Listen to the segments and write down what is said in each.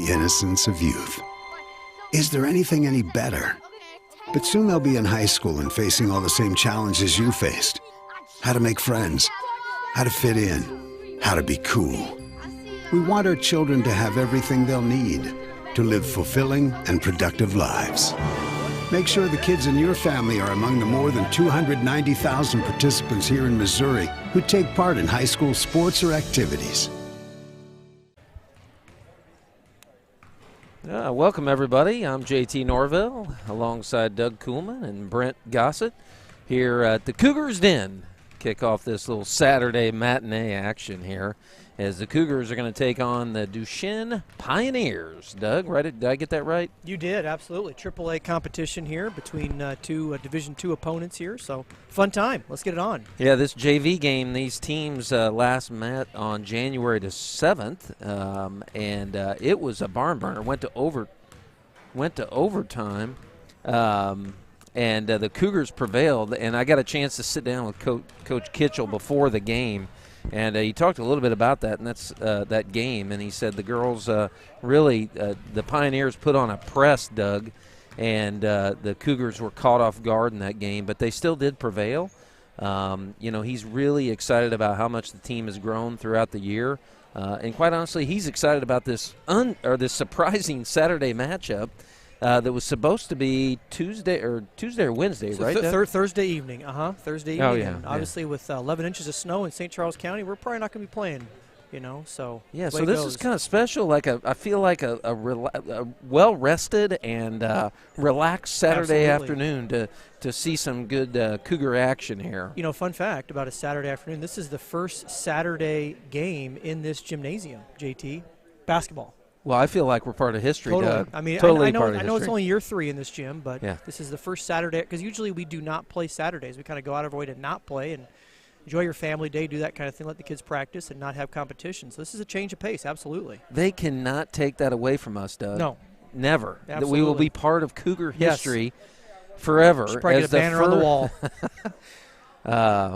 the innocence of youth. Is there anything any better? But soon they'll be in high school and facing all the same challenges you faced. How to make friends, how to fit in, how to be cool. We want our children to have everything they'll need to live fulfilling and productive lives. Make sure the kids in your family are among the more than 290,000 participants here in Missouri who take part in high school sports or activities. Welcome, everybody. I'm JT Norville alongside Doug Kuhlman and Brent Gossett here at the Cougars Den. Kick off this little Saturday matinee action here as the Cougars are going to take on the Duchesne Pioneers. Doug, right? Did I get that right? You did, absolutely. AAA competition here between two Division II opponents here, so fun time. Let's get it on. Yeah, this JV game, these teams last met on January the 7th, and it was a barn burner. Went to overtime, and the Cougars prevailed. And I got a chance to sit down with Coach Kitchell before the game. And he talked a little bit about that, and that's that game. And he said the girls really, the Pioneers put on a press, Doug, and the Cougars were caught off guard in that game, but they still did prevail. He's really excited about how much the team has grown throughout the year. And quite honestly, he's excited about this surprising Saturday matchup that was supposed to be Tuesday or Wednesday, so right? Thursday evening. Thursday evening. Oh, yeah. Obviously, with 11 inches of snow in St. Charles County, we're probably not going to be playing, so. Yeah, so this is kind of special. I feel like a well-rested and relaxed Saturday afternoon to see some good Cougar action here. Fun fact about a Saturday afternoon, this is the first Saturday game in this gymnasium, JT, basketball. Well, I feel like we're part of history, totally. Doug. I mean, totally I know part of it's only year 3 in this gym, but yeah. This is the first Saturday, because usually we do not play Saturdays. We kind of go out of our way to not play and enjoy your family day, do that kind of thing, let the kids practice and not have competition. So this is a change of pace, absolutely. They cannot take that away from us, Doug. No. Never. Absolutely. That we will be part of Cougar history forever. Should probably get a banner on the wall.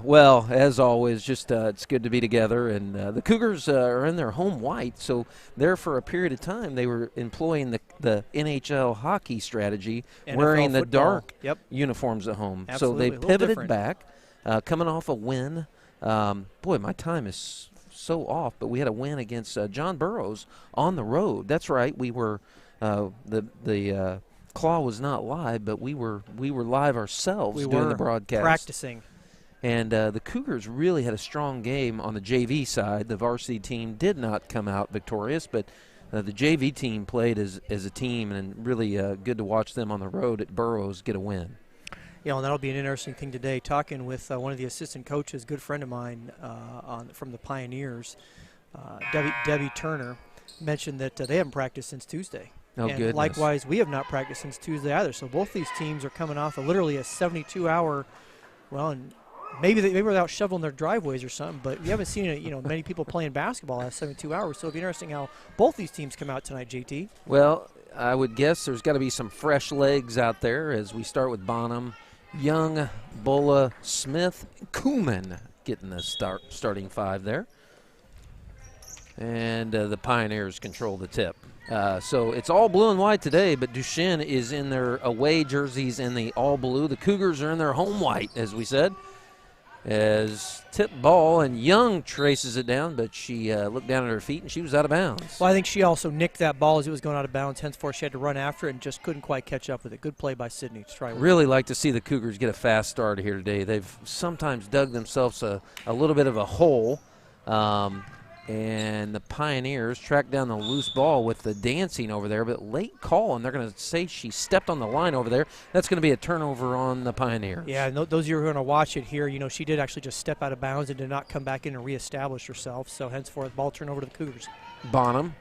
Well, as always, just it's good to be together. And the Cougars are in their home white, so there for a period of time they were employing the NHL hockey strategy, NFL wearing the football. dark uniforms at home. Absolutely. So they pivoted back, coming off a win. Boy, my time is so off, but we had a win against John Burroughs on the road. That's right. We were the Claw was not live, but we were live ourselves doing the broadcast. Practicing. And the Cougars really had a strong game on the JV side. The varsity team did not come out victorious, but the JV team played as a team, and really good to watch them on the road at Burroughs get a win. Yeah, and that'll be an interesting thing today. Talking with one of the assistant coaches, good friend of mine from the Pioneers, Debbie Turner, mentioned that they haven't practiced since Tuesday. Oh, and goodness. likewise, we have not practiced since Tuesday either. So both these teams are coming off literally a 72-hour, and maybe we're out shoveling their driveways or something, but we haven't seen many people playing basketball last 72 hours. So it'll be interesting how both these teams come out tonight, JT. Well, I would guess there's got to be some fresh legs out there as we start with Bonham, Young, Bulla, Smith, Kuhlman getting the starting 5 there. And the Pioneers control the tip. So it's all blue and white today, but Duchesne is in their away jerseys in the all blue. The Cougars are in their home white, as we said. As tip ball, and Young traces it down, but she looked down at her feet and she was out of bounds. Well, I think she also nicked that ball as it was going out of bounds. Henceforth, she had to run after it and just couldn't quite catch up with it. Good play by Sydney to try. Really like to see the Cougars get a fast start here today. They've sometimes dug themselves a little bit of a hole. And the Pioneers tracked down the loose ball with the dancing over there, but late call, and they're going to say she stepped on the line over there. That's going to be a turnover on the Pioneers. Yeah, and those of you who are going to watch it here, she did actually just step out of bounds and did not come back in and reestablish herself. So henceforth, ball turnover to the Cougars. Bonham,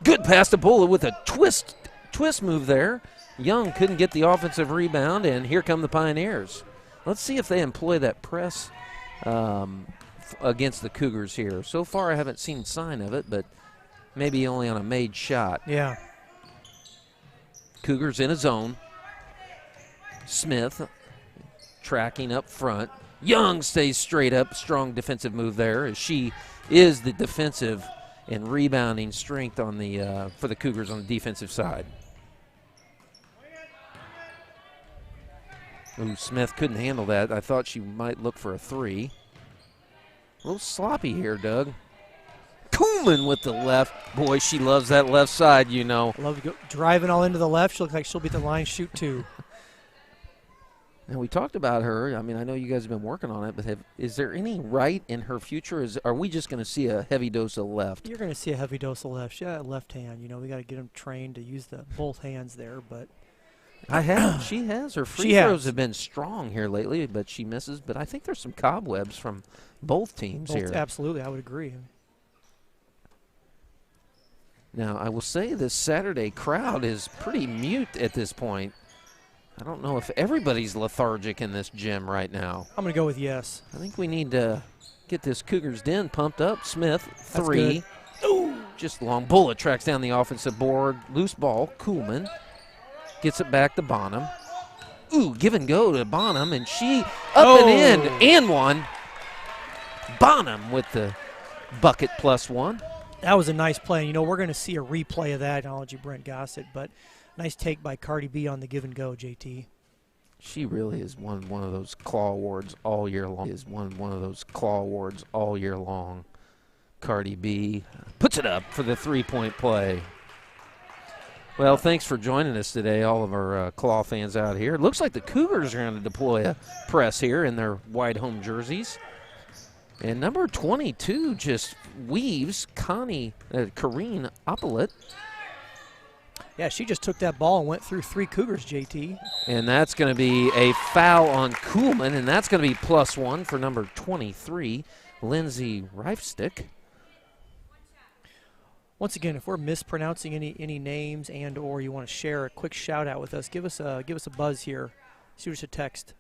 good pass to Bulla with a twist move there. Young couldn't get the offensive rebound, and here come the Pioneers. Let's see if they employ that press against the Cougars here. So far I haven't seen sign of it, but maybe only on a made shot. Yeah. Cougars in a zone. Smith tracking up front. Young stays straight up. Strong defensive move there as she is the defensive and rebounding strength on the for the Cougars on the defensive side. Ooh, Smith couldn't handle that. I thought she might look for a three. A little sloppy here, Doug. Kuhlman with the left. Boy, she loves that left side, you know. Love to go driving all into the left. She looks like she'll be at the line, shoot two. And we talked about her. I mean, I know you guys have been working on it, but is there any right in her future? Are we just going to see a heavy dose of left? You're going to see a heavy dose of left. She got a left hand. You know, we got to get them trained to use both hands there, but. She has. Her free throws have been strong here lately, but she misses. But I think there's some cobwebs from both teams here. Absolutely, I would agree. Now, I will say this Saturday crowd is pretty mute at this point. I don't know if everybody's lethargic in this gym right now. I'm going to go with yes. I think we need to get this Cougars Den pumped up. Smith, three. Ooh, just long. Bullet tracks down the offensive board. Loose ball, Kuhlman. Gets it back to Bonham. Ooh, give and go to Bonham, and she up and in, and one. Bonham with the bucket plus one. That was a nice play. You know, we're going to see a replay of that. Acknowledge you, Brent Gossett, but nice take by Cardi B on the give and go, JT. She really has won one of those claw awards all year long. Cardi B puts it up for the three-point play. Well, thanks for joining us today, all of our Claw fans out here. It looks like the Cougars are going to deploy a press here in their white home jerseys. And number 22 just weaves Karine Oppolit. Yeah, she just took that ball and went through three Cougars, JT. And that's going to be a foul on Kuhlman, and that's going to be plus one for number 23, Lindsay Reifstick. Once again, if we're mispronouncing any names and or you want to share a quick shout out with us, give us a buzz here. Shoot us a text,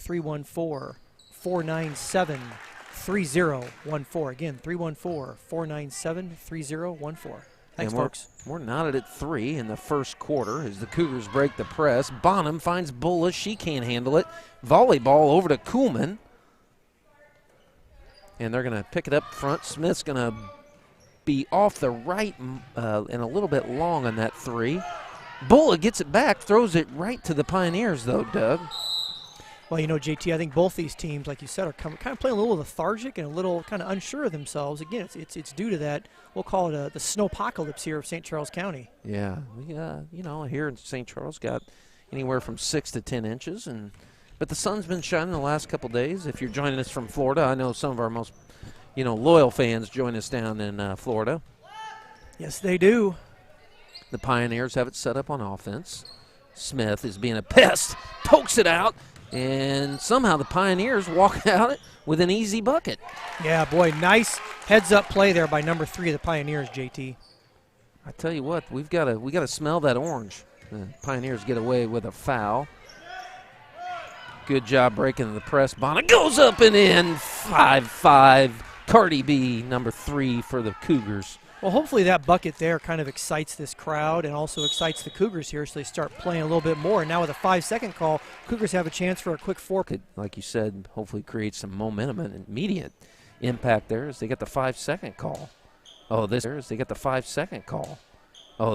314-497-3014. Again, 314-497-3014. Thanks, folks. We're knotted at 3 in the first quarter as the Cougars break the press. Bonham finds Bullis. She can't handle it. Volleyball over to Kuhlman. And they're going to pick it up front. Smith's going to be off the right and a little bit long on that three. Bulla gets it back, throws it right to the Pioneers, though, Doug. Well, you know, JT, I think both these teams, like you said, are kind of playing a little lethargic and a little kind of unsure of themselves. Again, it's due to that, we'll call it the snowpocalypse here of St. Charles County. Yeah, you know, here in St. Charles got anywhere from 6 to 10 inches, but the sun's been shining the last couple days. If you're joining us from Florida, I know some of our most loyal fans join us down in Florida. Yes, they do. The Pioneers have it set up on offense. Smith is being a pest, pokes it out, and somehow the Pioneers walk out with an easy bucket. Yeah, boy, nice heads-up play there by number 3 of the Pioneers, JT. I tell you what, we got to smell that orange. The Pioneers get away with a foul. Good job breaking the press. Bonner goes up and in, 5-5. Cardi B, number 3 for the Cougars. Well, hopefully that bucket there kind of excites this crowd and also excites the Cougars here so they start playing a little bit more. And now with a 5-second call, Cougars have a chance for a quick 4. Could, like you said, hopefully create some momentum and immediate impact there as they get the 5-second call.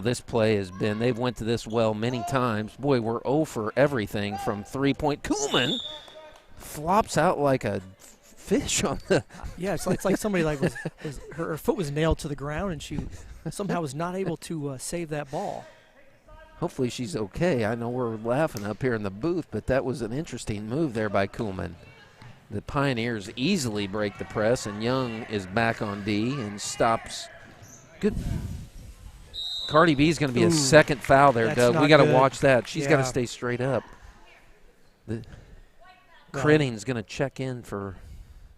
This play has been, they've went to this well many times. Boy, we're 0 for everything from three-point. Kuhlman flops out like a fish on the. Yeah, it's like somebody her foot was nailed to the ground and she somehow was not able to save that ball. Hopefully she's okay. I know we're laughing up here in the booth, but that was an interesting move there by Kuhlman. The Pioneers easily break the press, and Young is back on D and stops. Good. Cardi B is going to be a second foul there, Doug. We got to watch that. She's got to stay straight up. Critting's going to check in for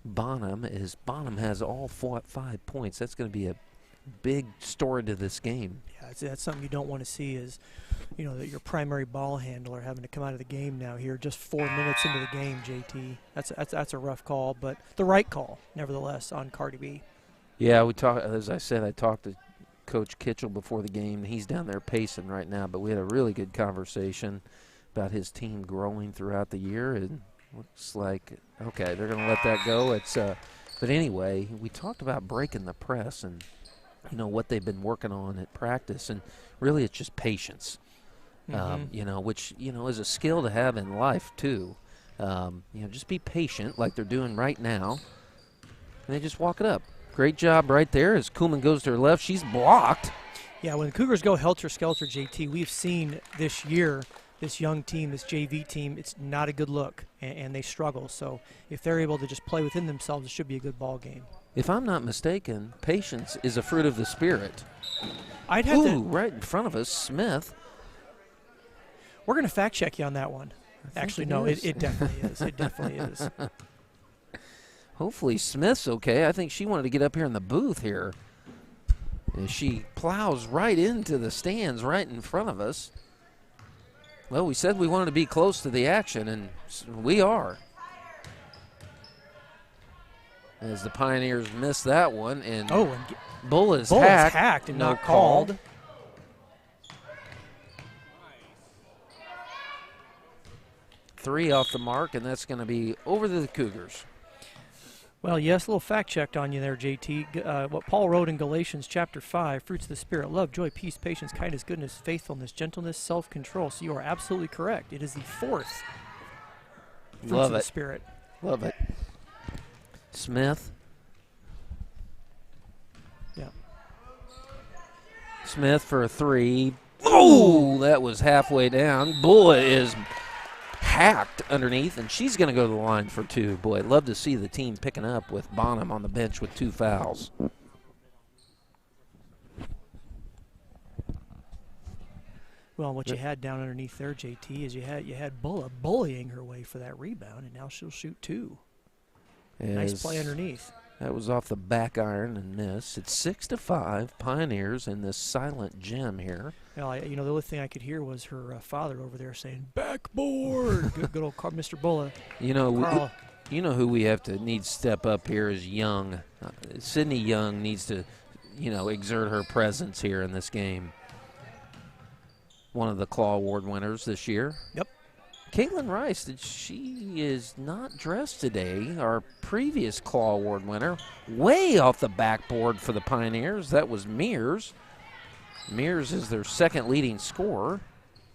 Bonham as Bonham has all 5 points. That's going to be a big story to this game. Yeah, that's something you don't want to see is, that your primary ball handler having to come out of the game now here just 4 minutes into the game, JT. That's a rough call, but the right call, nevertheless, on Cardi B. Yeah, as I said, I talked to Coach Kitchell before the game. He's down there pacing right now, but we had a really good conversation about his team growing throughout the year, and looks like, okay, they're going to let that go. But anyway, we talked about breaking the press, and what they've been working on at practice. And really it's just patience, which, is a skill to have in life too. Just be patient like they're doing right now. And they just walk it up. Great job right there as Kuhlman goes to her left. She's blocked. Yeah, when the Cougars go helter-skelter, JT, we've seen this year, this young team, this JV team, it's not a good look, and they struggle. So if they're able to just play within themselves, it should be a good ball game. If I'm not mistaken, patience is a fruit of the Spirit. I'd have to. Right in front of us, Smith. We're going to fact-check you on that one. Actually, no, is. it definitely is. It definitely is. Hopefully Smith's okay. I think she wanted to get up here in the booth here. And she plows right into the stands right in front of us. Well, we said we wanted to be close to the action, and we are. As the Pioneers miss that one, and Bull is hacked and no not call. called. Three off the mark, and that's going to be over to the Cougars. Well, yes, a little fact checked on you there, JT. What Paul wrote in Galatians chapter 5, fruits of the Spirit, love, joy, peace, patience, kindness, goodness, faithfulness, gentleness, self-control. So you are absolutely correct. It is the fourth fruits of the Spirit. Love it. Smith. Yeah. Smith for a three. Oh, that was halfway down. Bull is hacked underneath, and she's going to go to the line for two. Boy, I'd love to see the team picking up with Bonham on the bench with 2 fouls. Well, what you had down underneath there, JT, is you had Bulla bullying her way for that rebound, and now she'll shoot 2. Nice play underneath. That was off the back iron and miss. It's 6-5, Pioneers in this silent gem here. Well, the only thing I could hear was her father over there saying, backboard. good old Mr. Bulla. You know who we have to need step up here is Young. Sydney Young needs to, exert her presence here in this game. One of the Claw Award winners this year. Yep. Caitlin Rice, she is not dressed today. Our previous Claw Award winner, way off the backboard for the Pioneers. That was Mears. Mears is their second leading scorer.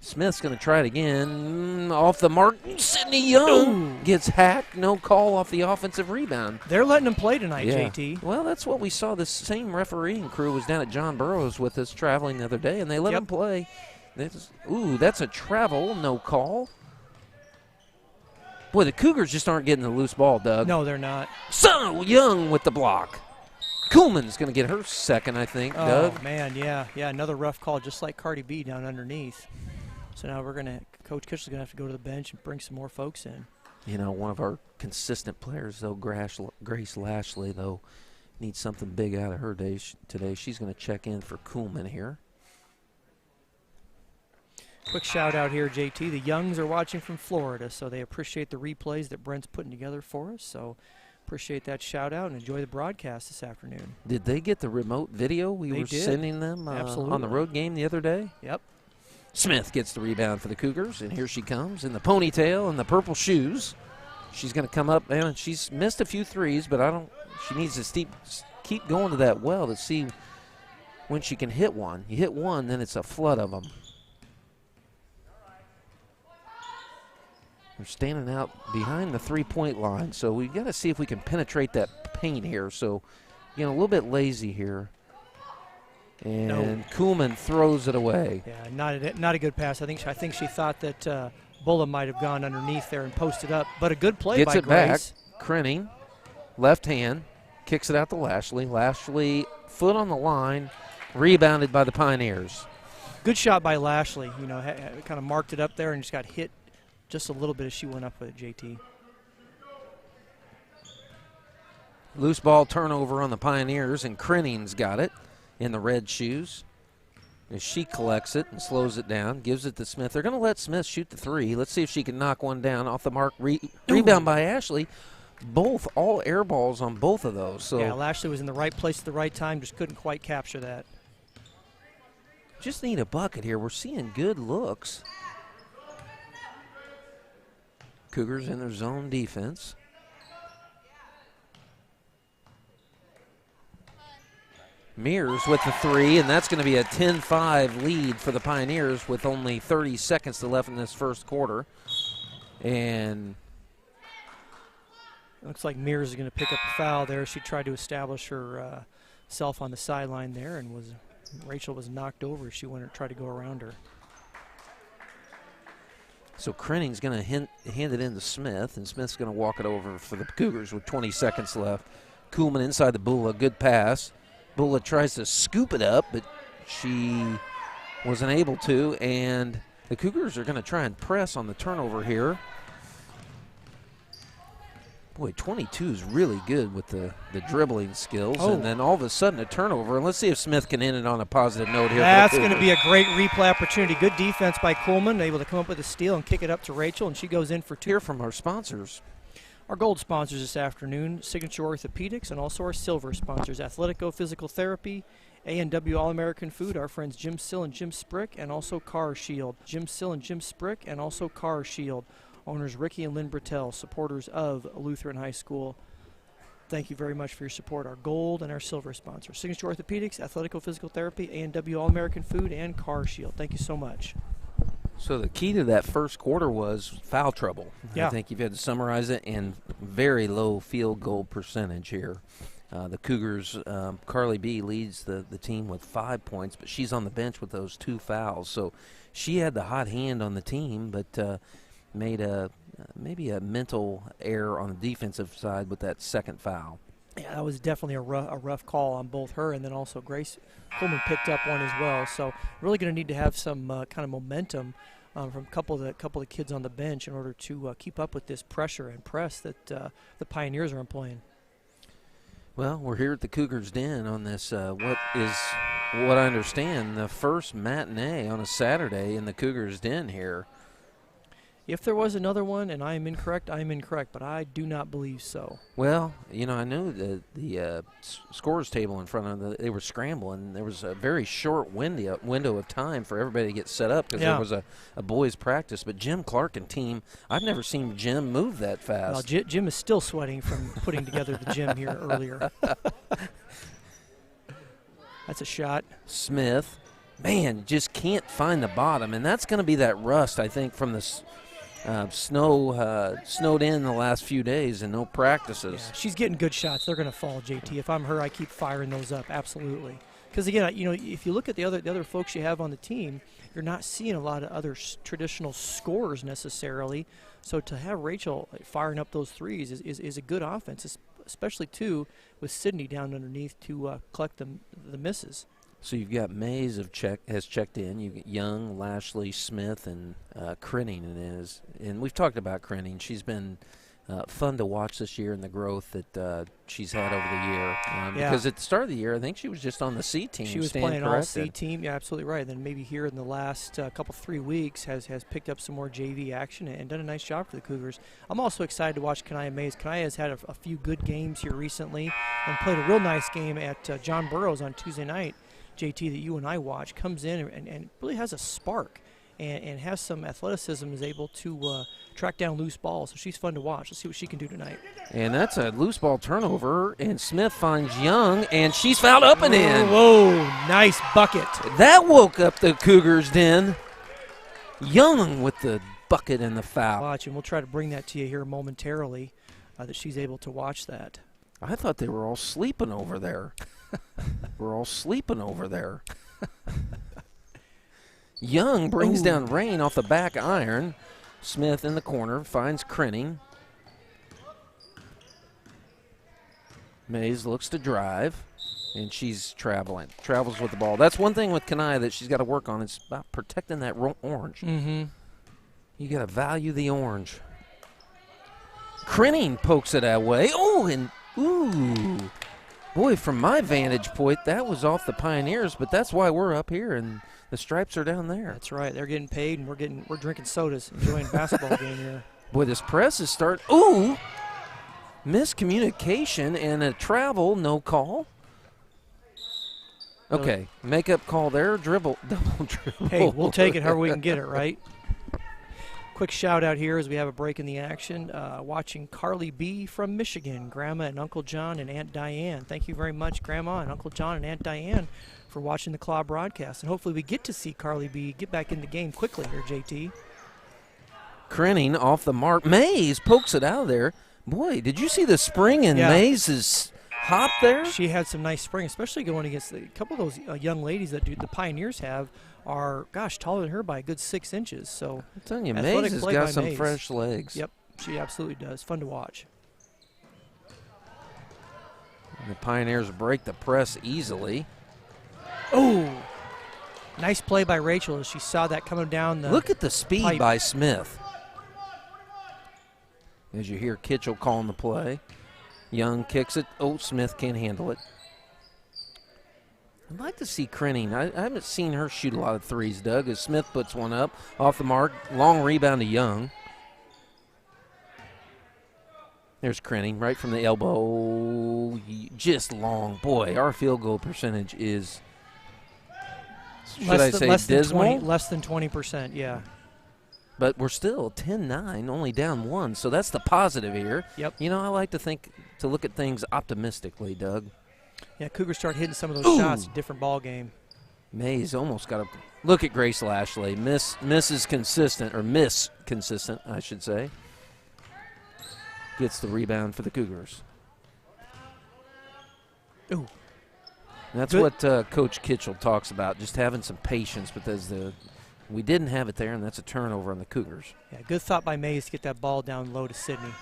Smith's going to try it again. Off the mark, Sydney Young gets hacked. No call off the offensive rebound. They're letting them play tonight, JT. Well, that's what we saw. This same refereeing crew was down at John Burroughs with us traveling the other day, and they let them play. That's a travel, no call. Boy, the Cougars just aren't getting the loose ball, Doug. No, they're not. So Young with the block. Kuhlman's going to get her second, I think, Doug. Oh, man, yeah. Another rough call, just like Cardi B down underneath. So now Coach Kitchell's going to have to go to the bench and bring some more folks in. One of our consistent players, though, Grace Lashley, though, needs something big out of her today. She's going to check in for Kuhlman here. Quick shout out here, JT. The Youngs are watching from Florida, so they appreciate the replays that Brent's putting together for us. So appreciate that shout out and enjoy the broadcast this afternoon. Did they get the remote video we were sending them on the road game the other day? Yep. Smith gets the rebound for the Cougars, and here she comes in the ponytail and the purple shoes. She's going to come up, and she's missed a few threes, but she needs to keep going to that well to see when she can hit one. You hit one, then it's a flood of them. They're standing out behind the three-point line, so we've got to see if we can penetrate that paint here. So, a little bit lazy here. And Kuhlman throws it away. Yeah, not a good pass. I think she thought that Bulla might have gone underneath there and posted up, but a good play by Grace. Gets it back. Krenning, left hand, kicks it out to Lashley. Lashley, foot on the line, rebounded by the Pioneers. Good shot by Lashley. Kind of marked it up there and just got hit just a little bit as she went up with it, JT. Loose ball turnover on the Pioneers, and Krenning's got it in the red shoes. As she collects it and slows it down, gives it to Smith. They're going to let Smith shoot the three. Let's see if she can knock one down off the mark. Rebound by Ashley. All air balls on both of those. So yeah, Lashley was in the right place at the right time, just couldn't quite capture that. Just need a bucket here. We're seeing good looks. Cougars in their zone defense. Mears with the three, and that's going to be a 10-5 lead for the Pioneers with only 30 seconds left in this first quarter. And looks like Mears is going to pick up a foul there. She tried to establish her self on the sideline there, and Rachel was knocked over. She went and tried to go around her. So Krenning's going to hand it in to Smith, and Smith's going to walk it over for the Cougars with 20 seconds left. Kuhlman inside the Bula, good pass. Bula tries to scoop it up, but she wasn't able to, and the Cougars are going to try and press on the turnover here. Boy, 22 is really good with the dribbling skills, and then all of a sudden a turnover. And let's see if Smith can end it on a positive note here. That's going to be a great replay opportunity. Good defense by Kuhlman, able to come up with a steal and kick it up to Rachel, and she goes in for two. Hear from our sponsors. Our gold sponsors this afternoon, Signature Orthopedics, and also our silver sponsors, Athletico Physical Therapy, A&W All-American Food, our friends Jim Sill and Jim Sprick, and also Car Shield. Jim Sill and Jim Sprick, and also Car Shield. Owners Ricky and Lynn Bertel, supporters of Lutheran High School. Thank you very much for your support. Our gold and our silver sponsors, Signature Orthopedics, Athletico Physical Therapy, A&W All-American Food, and Car Shield. Thank you so much. So the key to that first quarter was foul trouble. Yeah. I think you've had to summarize it, and very low field goal percentage here. The Cougars, Carly B leads the team with 5 points, but she's on the bench with those 2 fouls. So she had the hot hand on the team, but made maybe a mental error on the defensive side with that second foul. Yeah, that was definitely a rough call on both her, and then also Grace Kuhlman picked up one as well. So really going to need to have some kind of momentum from a couple of the kids on the bench in order to keep up with this pressure and press that the Pioneers are employing. Well, we're here at the Cougars Den on this what I understand the first matinee on a Saturday in the Cougars Den here. If there was another one and I am incorrect, but I do not believe so. Well, I knew the scores table in front of them, they were scrambling. There was a very short window of time for everybody to get set up because there was a boys' practice. But Jim Clark and team, I've never seen Jim move that fast. Well, Jim is still sweating from putting together the gym here earlier. That's a shot. Smith, man, just can't find the bottom, and that's going to be that rust, I think, from the snowed in the last few days and no practices. Yeah, she's getting good shots. They're going to fall, JT. If I'm her, I keep firing those up, absolutely. Because, again, if you look at the other folks you have on the team, you're not seeing a lot of other traditional scorers necessarily. So to have Rachel firing up those threes is a good offense, especially, too, with Sydney down underneath to collect the misses. So you've got Mays has checked in. You get Young, Lashley, Smith, and Krenning and we've talked about Krenning. She's been fun to watch this year and the growth that she's had over the year. Because at the start of the year, I think she was just on the C team. She was playing all C team. Yeah, absolutely right. And then maybe here in the last couple 3 weeks has picked up some more JV action and done a nice job for the Cougars. I'm also excited to watch Kanaya Mays. Kanaya has had a few good games here recently and played a real nice game at John Burroughs on Tuesday night. JT, that you and I watch, comes in and really has a spark and has some athleticism, is able to track down loose balls. So she's fun to watch. Let's see what she can do tonight. And that's a loose ball turnover, and Smith finds Young, and she's fouled up and in. Whoa, nice bucket. That woke up the Cougars' Den. Young with the bucket and the foul. Watch, and we'll try to bring that to you here momentarily, that she's able to watch that. I thought they were all sleeping over there. We're all sleeping over there. Young brings down Rain off the back iron. Smith in the corner finds Krenning. Mays looks to drive, and she's travels with the ball. That's one thing with Kanaya that she's got to work on. It's about protecting that orange. Mm-hmm. You got to value the orange. Krenning pokes it that way. Oh, and ooh. Boy, from my vantage point, that was off the Pioneers, but that's why we're up here and the stripes are down there. That's right. They're getting paid, and we're drinking sodas, enjoying a basketball game here. Boy, this press is starting. Ooh, miscommunication and a travel, no call. Okay, makeup call there, double dribble. Hey, we'll take it however we can get it, right? Quick shout out here as we have a break in the action. Watching Carly B. from Michigan, Grandma and Uncle John and Aunt Diane. Thank you very much, Grandma and Uncle John and Aunt Diane, for watching the Claw broadcast. And hopefully we get to see Carly B. get back in the game quickly here, JT. Crenning off the mark. Mays pokes it out of there. Boy, did you see the spring in Mays' hop there? She had some nice spring, especially going against a couple of those young ladies that the Pioneers have. Are, gosh, taller than her by a good 6 inches. So I'm telling you, Mays has got some fresh legs. Yep, she absolutely does. Fun to watch. And the Pioneers break the press easily. Oh, nice play by Rachel as she saw that coming down the Look at the speed pipe. by Smith. As you hear Kitchell calling the play. Young kicks it. Oh, Smith can't handle it. I'd like to see Crenning. I haven't seen her shoot a lot of threes, Doug, as Smith puts one up off the mark. Long rebound to Young. There's Crenning right from the elbow. Just long. Boy, our field goal percentage is, dismal? Less than 20%, yeah. But we're still 10-9, only down 1. So that's the positive here. Yep. You know, I like to look at things optimistically, Doug. Yeah, Cougars start hitting some of those shots. Different ball game. Mays almost got a look at Grace Lashley. Misses consistent, or miss consistent, I should say. Gets the rebound for the Cougars. Ooh. That's what Coach Kitchell talks about, just having some patience because we didn't have it there, and that's a turnover on the Cougars. Yeah, good thought by Mays to get that ball down low to Sydney.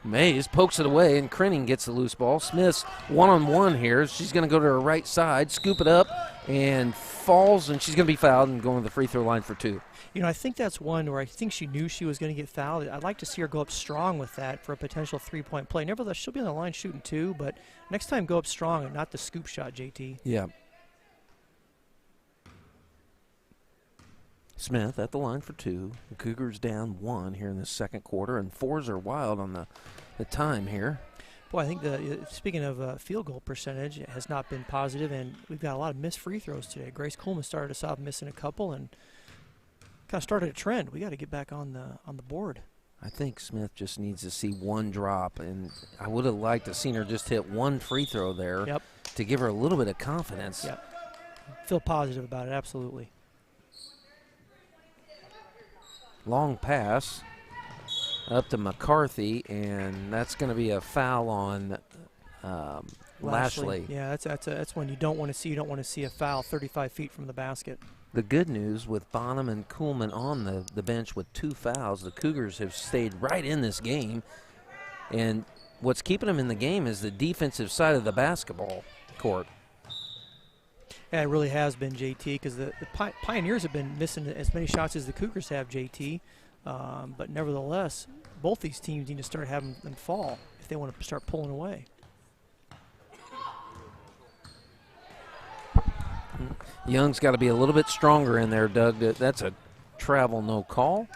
Mays pokes it away, and Crenning gets the loose ball. Smith's one-on-one here. She's going to go to her right side, scoop it up, and falls, and she's going to be fouled and going to the free throw line for 2. You know, I think that's one where I think she knew she was going to get fouled. I'd like to see her go up strong with that for a potential three-point play. Nevertheless, she'll be on the line shooting 2, but next time go up strong and not the scoop shot, JT. Yeah. Smith at the line for 2. The Cougars down 1 here in the second quarter, and 4s are wild on the time here. Boy, I think speaking of field goal percentage, it has not been positive, and we've got a lot of missed free throws today. Grace Coleman started us off missing a couple, and kind of started a trend. We got to get back on the board. I think Smith just needs to see one drop, and I would have liked to seen her just hit one free throw there to give her a little bit of confidence. Yep. Feel positive about it, absolutely. Long pass up to McCarthy, and that's going to be a foul on Lashley. Yeah, that's one you don't want to see. You don't want to see a foul 35 feet from the basket. The good news with Bonham and Kuhlman on the bench with 2 fouls, the Cougars have stayed right in this game. And what's keeping them in the game is the defensive side of the basketball court. Yeah, it really has been, JT, because the Pioneers have been missing as many shots as the Cougars have, JT. But nevertheless, both these teams need to start having them fall if they want to start pulling away. Young's got to be a little bit stronger in there, Doug. That's a travel no call.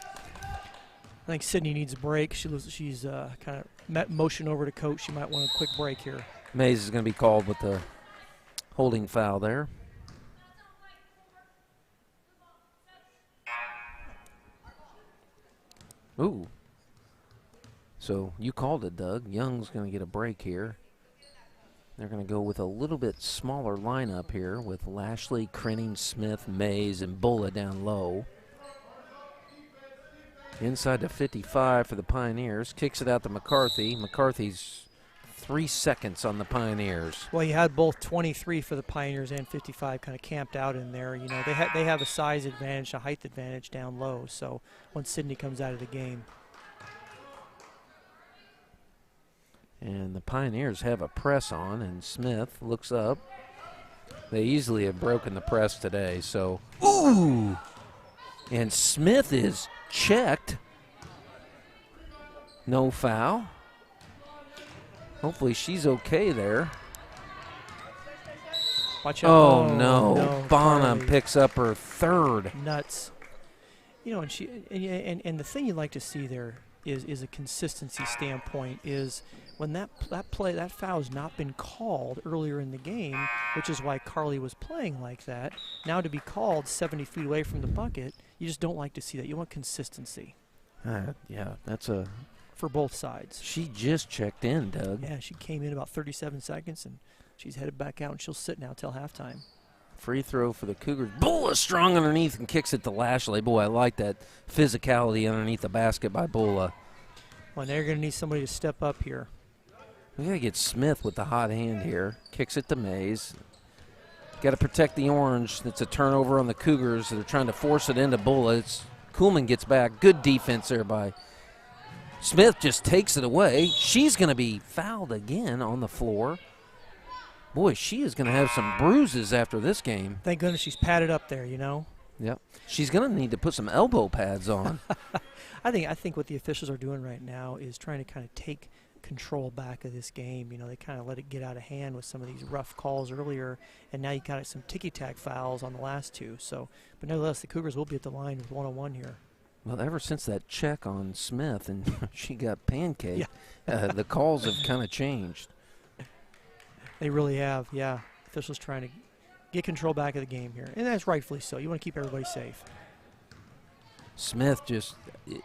I think Sydney needs a break. She's kind of motion over to coach. She might want a quick break here. Mays is going to be called with the holding foul there. Ooh. So you called it, Doug. Young's going to get a break here. They're going to go with a little bit smaller lineup here with Lashley, Crenning, Smith, Mays, and Bulla down low. Inside to 55 for the Pioneers. Kicks it out to McCarthy. McCarthy's 3 seconds on the Pioneers. Well, you had both 23 for the Pioneers and 55 kind of camped out in there. You know, they have a size advantage, a height advantage down low. So once Sydney comes out of the game. And the Pioneers have a press on, and Smith looks up. They easily have broken the press today, so. Ooh! And Smith is checked. No foul. Hopefully she's okay there. Watch out. Oh, no. Bonham Carly picks up her 3rd. Nuts. You know, and the thing you like to see there is a consistency standpoint, is when that foul's not been called earlier in the game, which is why Carly was playing like that. Now to be called 70 feet away from the bucket, you just don't like to see that. You want consistency. Yeah, that's for both sides. She just checked in, Doug. Yeah, she came in about 37 seconds, and she's headed back out, and she'll sit now till halftime. Free throw for the Cougars. Bulla strong underneath and kicks it to Lashley. Boy, I like that physicality underneath the basket by Bulla. Well, they're going to need somebody to step up here. We got to get Smith with the hot hand here. Kicks it to Mays. Got to protect the orange. It's a turnover on the Cougars. They're trying to force it into Bulla. Kuhlman gets back. Good defense there by Smith. Just takes it away. She's going to be fouled again on the floor. Boy, she is going to have some bruises after this game. Thank goodness she's padded up there, you know. Yep. She's going to need to put some elbow pads on. I think what the officials are doing right now is trying to kind of take control back of this game. You know, they kind of let it get out of hand with some of these rough calls earlier, and now you got some ticky-tack fouls on the last two. So, but nevertheless, the Cougars will be at the line with 1-on-1 here. Well, ever since that check on Smith and she got pancaked, the calls have kind of changed. They really have, yeah. Officials trying to get control back of the game here, and that's rightfully so. You want to keep everybody safe. Smith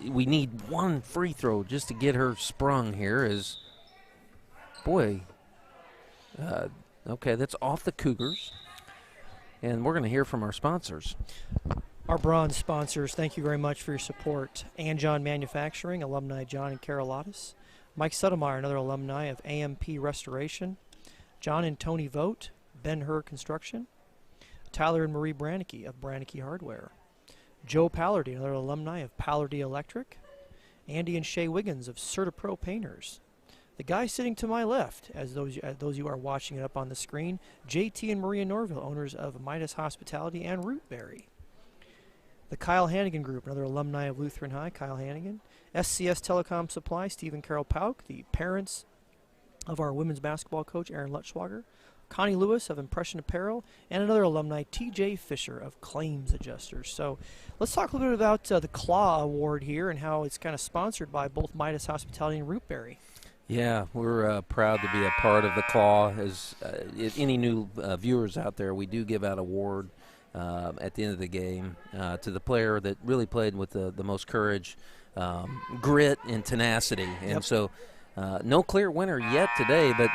we need one free throw just to get her sprung here. Okay, that's off the Cougars. And we're going to hear from our sponsors. Our bronze sponsors, thank you very much for your support. Anjon Manufacturing, alumni John and Carol Lottis. Mike Suttlemeyer, another alumni of AMP Restoration. John and Tony Vogt, Ben-Hur Construction. Tyler and Marie Brannicky of Brannicky Hardware. Joe Pallardy, another alumni of Pallardy Electric. Andy and Shay Wiggins of CertaPro Painters. The guy sitting to my left, as those you are watching it up on the screen, JT and Maria Norville, owners of Midas Hospitality and Rootberry. The Kyle Hannigan Group, another alumni of Lutheran High, Kyle Hannigan. SCS Telecom Supply, Stephen Carroll Pauk, the parents of our women's basketball coach, Aaron Lutschwager. Connie Lewis of Impression Apparel, and another alumni, TJ Fisher of Claims Adjusters. So let's talk a little bit about the Claw Award here and how it's kind of sponsored by both Midas Hospitality and Rootberry. Yeah, we're proud to be a part of the Claw. As any new viewers out there, we do give out award at the end of the game to the player that really played with the most courage, grit, and tenacity. And so no clear winner yet today, but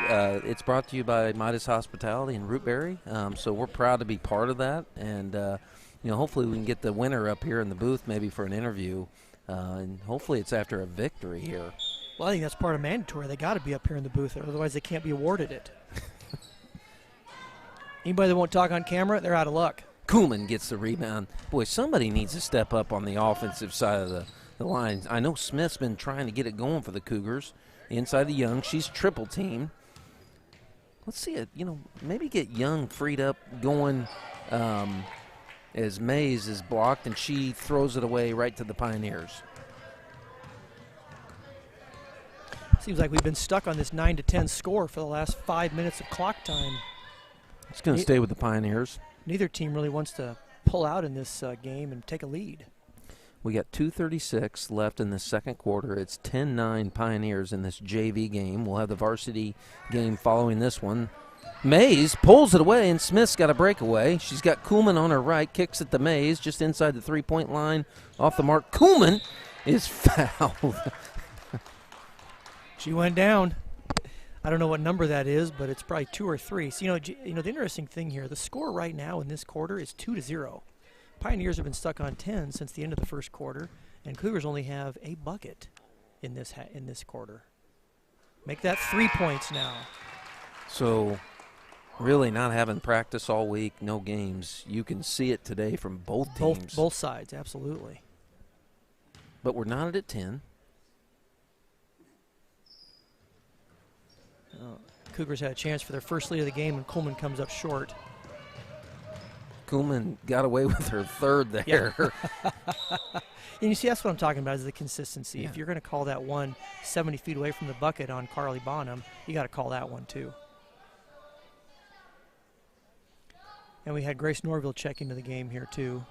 it's brought to you by Midas Hospitality and Rootberry. So we're proud to be part of that, and hopefully we can get the winner up here in the booth maybe for an interview, and hopefully it's after a victory here. Well, I think that's part of mandatory. They got to be up here in the booth, otherwise they can't be awarded it. Anybody that won't talk on camera, they're out of luck. Kuhlman gets the rebound. Boy, somebody needs to step up on the offensive side of the line. I know Smith's been trying to get it going for the Cougars. Inside the Young, she's triple teamed. Let's see it, maybe get Young freed up going as Mays is blocked and she throws it away right to the Pioneers. Seems like we've been stuck on this 9-10 score for the last 5 minutes of clock time. It's going to stay with the Pioneers. Neither team really wants to pull out in this game and take a lead. We got 2:36 left in the second quarter. It's 10-9 Pioneers in this JV game. We'll have the varsity game following this one. Mays pulls it away, and Smith's got a breakaway. She's got Kuhlman on her right, kicks it to Mays just inside the three-point line, off the mark. Kuhlman is fouled. She went down. I don't know what number that is, but it's probably 2 or 3. So, the interesting thing here, the score right now in this quarter is 2-0. Pioneers have been stuck on 10 since the end of the first quarter, and Cougars only have a bucket in this quarter. Make that 3 points now. So, really not having practice all week, no games. You can see it today from both teams. Both sides, absolutely. But we're knotted at 10. Cougars had a chance for their first lead of the game, and Kuhlman comes up short. Kuhlman got away with her third there. Yeah. And you see, that's what I'm talking about, is the consistency. Yeah. If you're going to call that one 70 feet away from the bucket on Carly Bonham, you got to call that one too. And we had Grace Norville check into the game here too.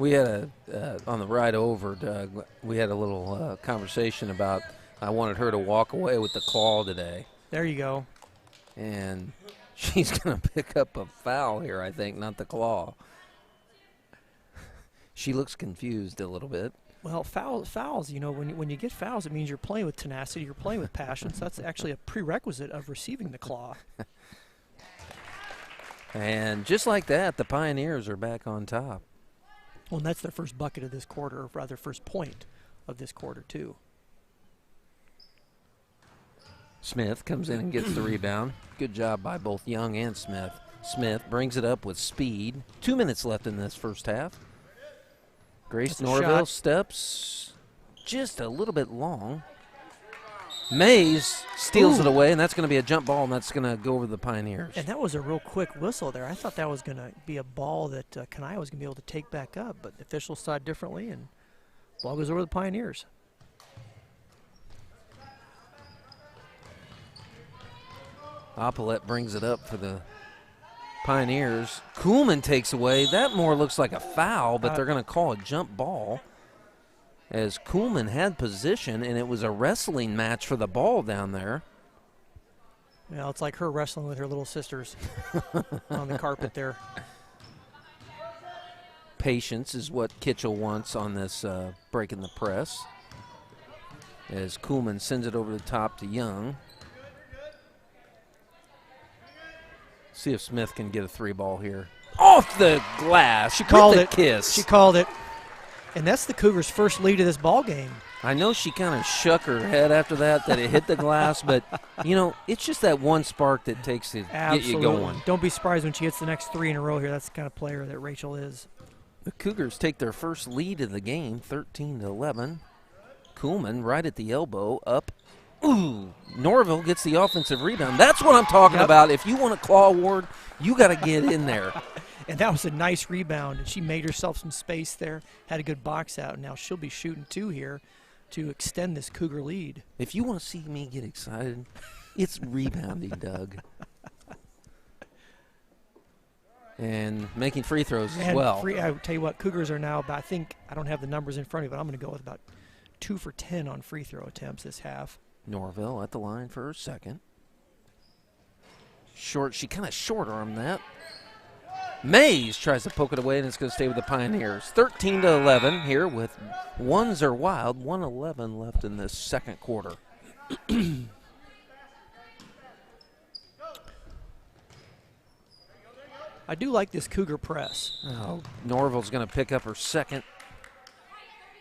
We had on the ride over, Doug, we had a little conversation about I wanted her to walk away with the claw today. There you go. And she's going to pick up a foul here, I think, not the claw. She looks confused a little bit. Well, fouls, when you get fouls, it means you're playing with tenacity, you're playing with passion, so that's actually a prerequisite of receiving the claw. And just like that, the Pioneers are back on top. Well, and that's their first bucket of this quarter, or rather first point of this quarter, too. Smith comes in and gets the rebound. Good job by both Young and Smith. Smith brings it up with speed. 2 minutes left in this first half. Grace Norville steps just a little bit long. Mays steals it away, and that's going to be a jump ball, and that's going to go over the Pioneers. And that was a real quick whistle there. I thought that was going to be a ball that Kanai was going to be able to take back up, but the officials saw it differently, and ball goes over the Pioneers. Oppolette brings it up for the Pioneers. Kuhlman takes away. That more looks like a foul, but they're going to call a jump ball. As Kuhlman had position, and it was a wrestling match for the ball down there. Well, it's like her wrestling with her little sisters on the carpet there. Patience is what Kitchell wants on this breaking the press. As Kuhlman sends it over the top to Young. See if Smith can get a three ball here. Off the glass. She called it. it. Kiss. She called it. And that's the Cougars' first lead of this ball game. I know she kind of shook her head after that it hit the glass, but, it's just that one spark that takes to get you going. Don't be surprised when she hits the next three in a row here. That's the kind of player that Rachel is. The Cougars take their first lead of the game, 13-11. Kuhlman right at the elbow, up. Ooh, Norville gets the offensive rebound. That's what I'm talking about. If you want a claw award, you got to get in there. And that was a nice rebound, and she made herself some space there, had a good box out, and now she'll be shooting two here to extend this Cougar lead. If you want to see me get excited, it's rebounding, Doug. And making free throws as well. I tell you what, Cougars are now, I don't have the numbers in front of me, but I'm going to go with about 2 for 10 on free throw attempts this half. Norville at the line for her second. She kind of short-armed that. Mays tries to poke it away, and it's going to stay with the Pioneers. 13-11 here with ones are wild. 1:11 left in this second quarter. I do like this Cougar press. Oh, Norville's going to pick up her second.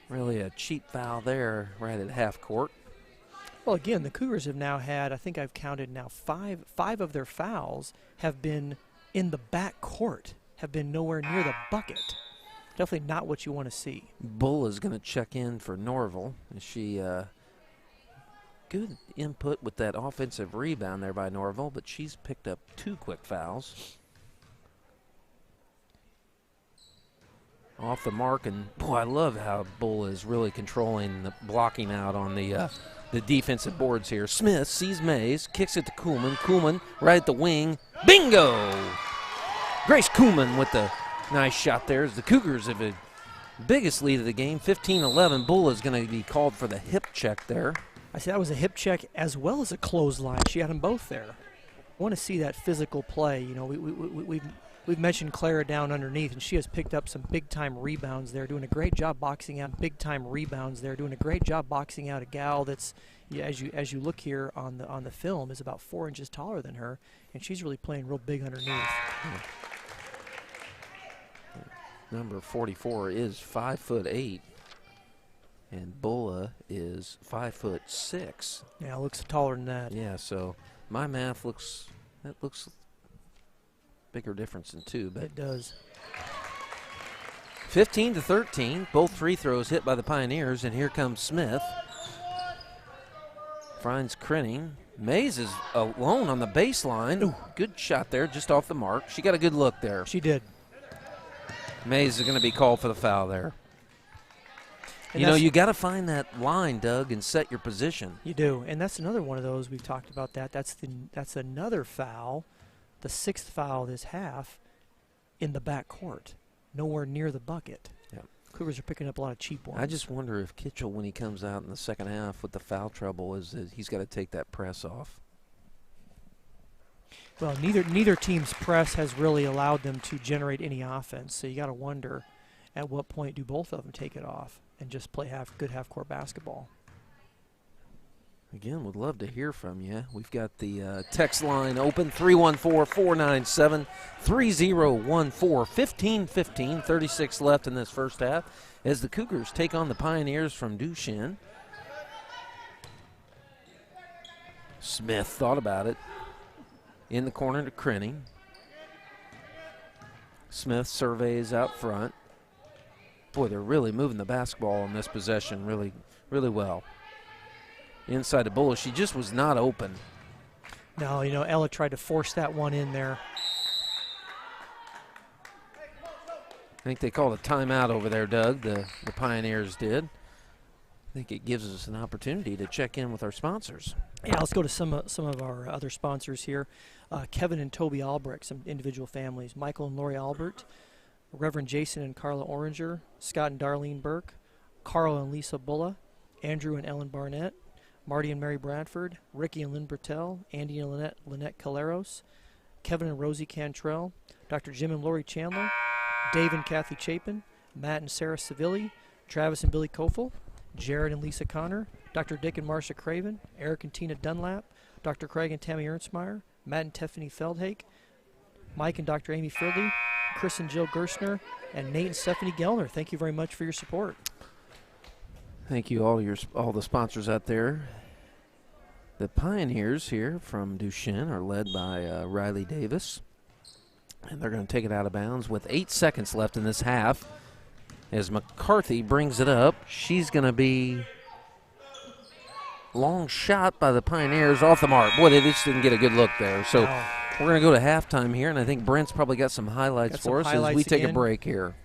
Really a cheap foul there right at half court. Well, again, the Cougars have now had, I think I've counted now, five of their fouls have been in the back court, have been nowhere near the bucket. Definitely not what you want to see. Bull is going to check in for Norville. She good input with that offensive rebound there by Norville, but she's picked up 2 quick fouls. Off the mark, and boy, I love how Bull is really controlling the blocking out on the defensive boards here. Smith sees Mays, kicks it to Kuhlman. Kuhlman right at the wing. Bingo! Grace Kuhlman with the nice shot there as the Cougars have a biggest lead of the game, 15-11. Bull is going to be called for the hip check there. I see that was a hip check as well as a clothesline. She had them both there. I want to see that physical play. We've mentioned Clara down underneath, and she has picked up some big-time rebounds there, doing a great job boxing out big-time rebounds there, doing a great job boxing out a gal that's, as you look here on the film, is about 4 inches taller than her, and she's really playing real big underneath. Number 44 is 5'8", and Bulla is 5'6". Yeah, it looks taller than that. Yeah, so my math looks bigger difference than 2, but it does. 15-13, both free throws hit by the Pioneers, and here comes Smith. Finds Crenning. Mays is alone on the baseline. Ooh, good shot there, just off the mark. She got a good look there. She did. Mays is going to be called for the foul there. And you got to find that line, Doug, and set your position. You do, and that's another one of those. We've talked about that. That's another foul, the 6th foul this half, in the back court, nowhere near the bucket. Yep. Cougars are picking up a lot of cheap ones. I just wonder if Kitchell, when he comes out in the second half with the foul trouble, is that he's got to take that press off. Well, neither team's press has really allowed them to generate any offense. So you got to wonder, at what point do both of them take it off and just play good half-court basketball? Again, would love to hear from you. We've got the text line open, 314-497-3014, 15-15, 36 left in this first half as the Cougars take on the Pioneers from Duchesne. Smith thought about it. In the corner to Crenny. Smith surveys out front. Boy, they're really moving the basketball in this possession really, really well. Inside to Bullish, she just was not open. No, Ella tried to force that one in there. I think they called a timeout over there, Doug. The Pioneers did. I think it gives us an opportunity to check in with our sponsors. Yeah, let's go to some of our other sponsors here. Kevin and Toby Albrecht, some individual families. Michael and Lori Albert, Reverend Jason and Carla Oranger, Scott and Darlene Burke, Carl and Lisa Bulla, Andrew and Ellen Barnett, Marty and Mary Bradford, Ricky and Lynn Bertel, Andy and Lynette Caleros, Kevin and Rosie Cantrell, Dr. Jim and Lori Chandler, Dave and Kathy Chapin, Matt and Sarah Savilli, Travis and Billy Kofel, Jared and Lisa Connor, Dr. Dick and Marcia Craven, Eric and Tina Dunlap, Dr. Craig and Tammy Ernstmeyer, Matt and Tiffany Feldhake, Mike and Dr. Amy Fieldley, Chris and Jill Gerstner, and Nate and Stephanie Gellner. Thank you very much for your support. Thank you, all the sponsors out there. The Pioneers here from Duchesne are led by Riley Davis, and they're going to take it out of bounds with 8 seconds left in this half. As McCarthy brings it up, she's going to be long shot by the Pioneers off the mark. Boy, they just didn't get a good look there. So we're going to go to halftime here, and I think Brent's probably got some highlights for us as we take a break here.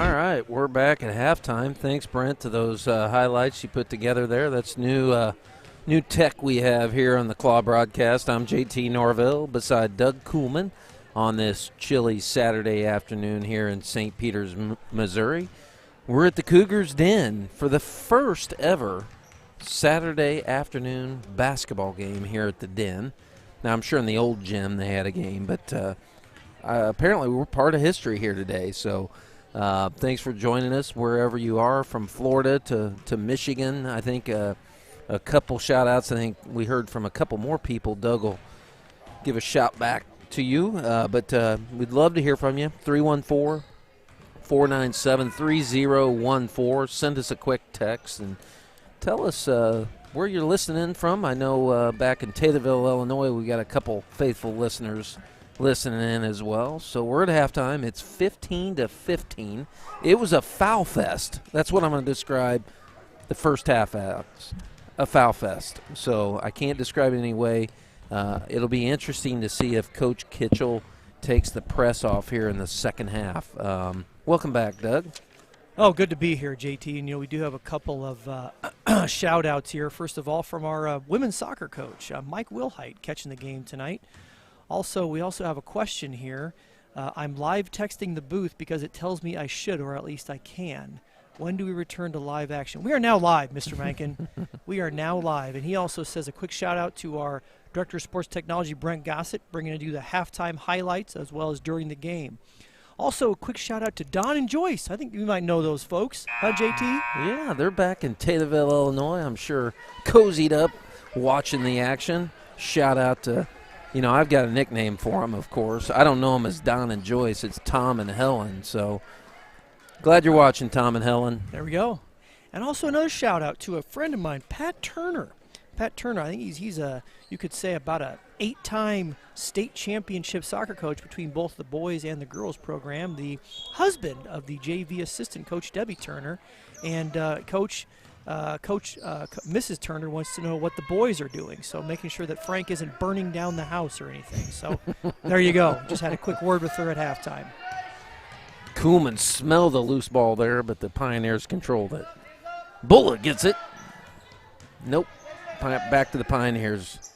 All right, we're back at halftime. Thanks, Brent, to those highlights you put together there. That's new tech we have here on the Claw broadcast. I'm JT Norville beside Doug Kuhlman on this chilly Saturday afternoon here in St. Peters, Missouri. We're at the Cougars' Den for the first ever Saturday afternoon basketball game here at the Den. Now, I'm sure in the old gym they had a game, but apparently we're part of history here today. So thanks for joining us wherever you are, from Florida to Michigan. I think a couple shout-outs. I think we heard from a couple more people. Doug will give a shout back to you, but we'd love to hear from you. 314-497-3014. Send us a quick text and tell us where you're listening from. I know back in Taylorville, Illinois, we got a couple faithful listeners listening in as well. So we're at halftime. It's 15-15. It was a foul fest. That's what I'm going to describe the first half as, a foul fest. So I can't describe it any way. It'll be interesting to see if Coach Kitchell takes the press off here in the second half. Welcome back, Doug. Oh, good to be here, JT. And, we do have a couple of shout-outs here. First of all, from our women's soccer coach, Mike Wilhite, catching the game tonight. Also, we also have a question here. I'm live texting the booth because it tells me I should, or at least I can. When do we return to live action? We are now live, Mr. Mankin. We are now live. And he also says a quick shout-out to our Director of Sports Technology, Brent Gossett, bringing to you the halftime highlights as well as during the game. Also, a quick shout-out to Don and Joyce. I think you might know those folks. Huh, JT? Yeah, they're back in Taylorville, Illinois. I'm sure cozied up watching the action. Shout-out to, I've got a nickname for them, of course. I don't know them as Don and Joyce. It's Tom and Helen. So glad you're watching, Tom and Helen. There we go. And also another shout-out to a friend of mine, Pat Turner. Pat Turner, I think he's you could say about a 8-time state championship soccer coach between both the boys and the girls program, the husband of the JV assistant coach, Debbie Turner. And Mrs. Turner wants to know what the boys are doing, so making sure that Frank isn't burning down the house or anything. So there you go. Just had a quick word with her at halftime. Kuhlman smelled the loose ball there, but the Pioneers controlled it. Bullock gets it. Nope. Back to the Pioneers.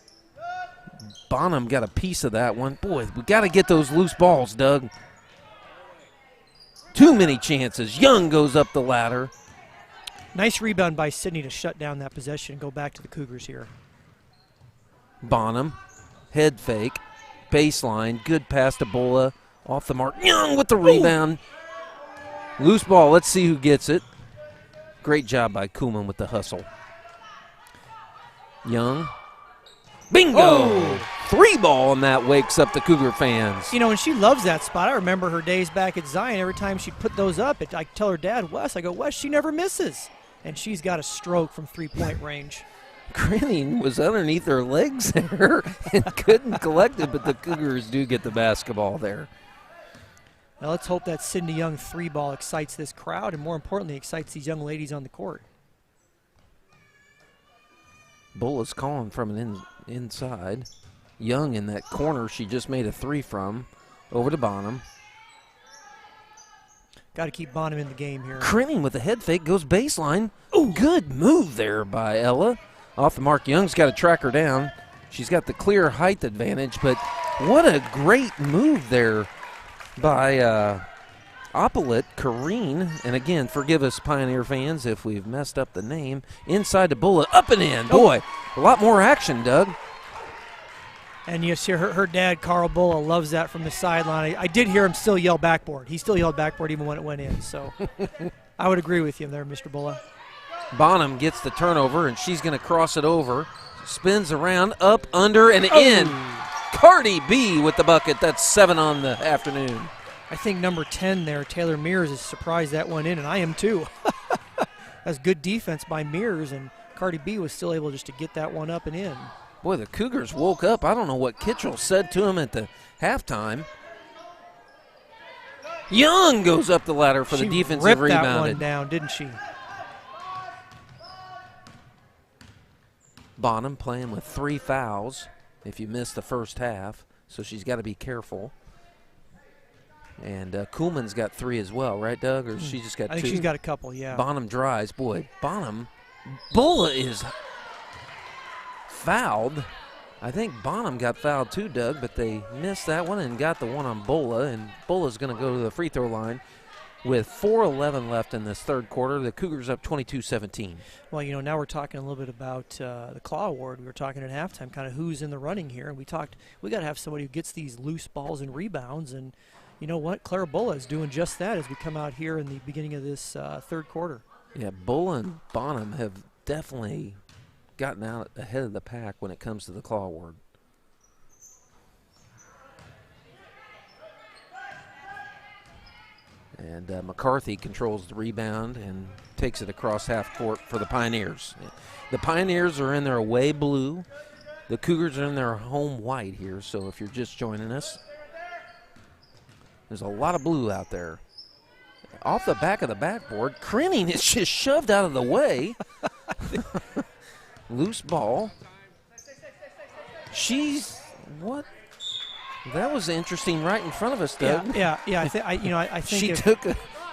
Bonham got a piece of that one. Boy, we got to get those loose balls, Doug. Too many chances. Young goes up the ladder. Nice rebound by Sidney to shut down that possession and go back to the Cougars here. Bonham, head fake, baseline, good pass to Bulla, off the mark. Young with the rebound. Ooh. Loose ball, let's see who gets it. Great job by Kuhlman with the hustle. Young. Bingo! Oh. 3 ball, and that wakes up the Cougar fans. And she loves that spot. I remember her days back at Zion. Every time she'd put those up, I tell her dad, Wes, I go, Wes, she never misses. And she's got a stroke from 3-point range. Grinning was underneath her legs there and couldn't collect it, but the Cougars do get the basketball there. Now let's hope that Sidney Young 3-ball excites this crowd and, more importantly, excites these young ladies on the court. Bulla's calling from an inside. Young in that corner she just made a 3 from. Over to Bonham. Got to keep Bonham in the game here. Crinning with a head fake, goes baseline. Oh, good move there by Ella. Off the mark, Young's got to track her down. She's got the clear height advantage, but what a great move there by Oppolit, Kareen. And again, forgive us Pioneer fans if we've messed up the name. Inside to Bulla, up and in. Boy, a lot more action, Doug. And you see her dad, Carl Bulla, loves that from the sideline. I did hear him still yell backboard. He still yelled backboard even when it went in. So I would agree with you there, Mr. Bulla. Bonham gets the turnover, and she's going to cross it over. Spins around, up, under, and in. Cardi B with the bucket. That's 7 on the afternoon. I think number 10 there, Taylor Mears, is surprised that went in, and I am too. That's good defense by Mears, and Cardi B was still able just to get that one up and in. Boy, the Cougars woke up. I don't know what Kitchell said to him at the halftime. Young goes up the ladder for the defensive rebound. She ripped that one down, didn't she? Bonham playing with 3 fouls if you missed the first half, so she's got to be careful. And Kuhlman's got 3 as well, right, Doug? Or she just got 2? I think she's got a couple, yeah. Bonham dries. Boy, Bulla is fouled. I think Bonham got fouled too, Doug, but they missed that one and got the one on Bulla. And Bulla's going to go to the free throw line with 4:11 left in this third quarter. The Cougars up 22-17. Well, now we're talking a little bit about the Claw Award. We were talking at halftime, kind of who's in the running here. And we got to have somebody who gets these loose balls and rebounds. And you know what? Clara Bulla is doing just that as we come out here in the beginning of this third quarter. Yeah, Bulla and Bonham have definitely gotten out ahead of the pack when it comes to the Claw Award. And McCarthy controls the rebound and takes it across half court for the Pioneers. The Pioneers are in their away blue. The Cougars are in their home white here, so if you're just joining us, there's a lot of blue out there. Off the back of the backboard, Crenning is just shoved out of the way. Loose ball. What? That was interesting right in front of us, Doug. Yeah. I think she took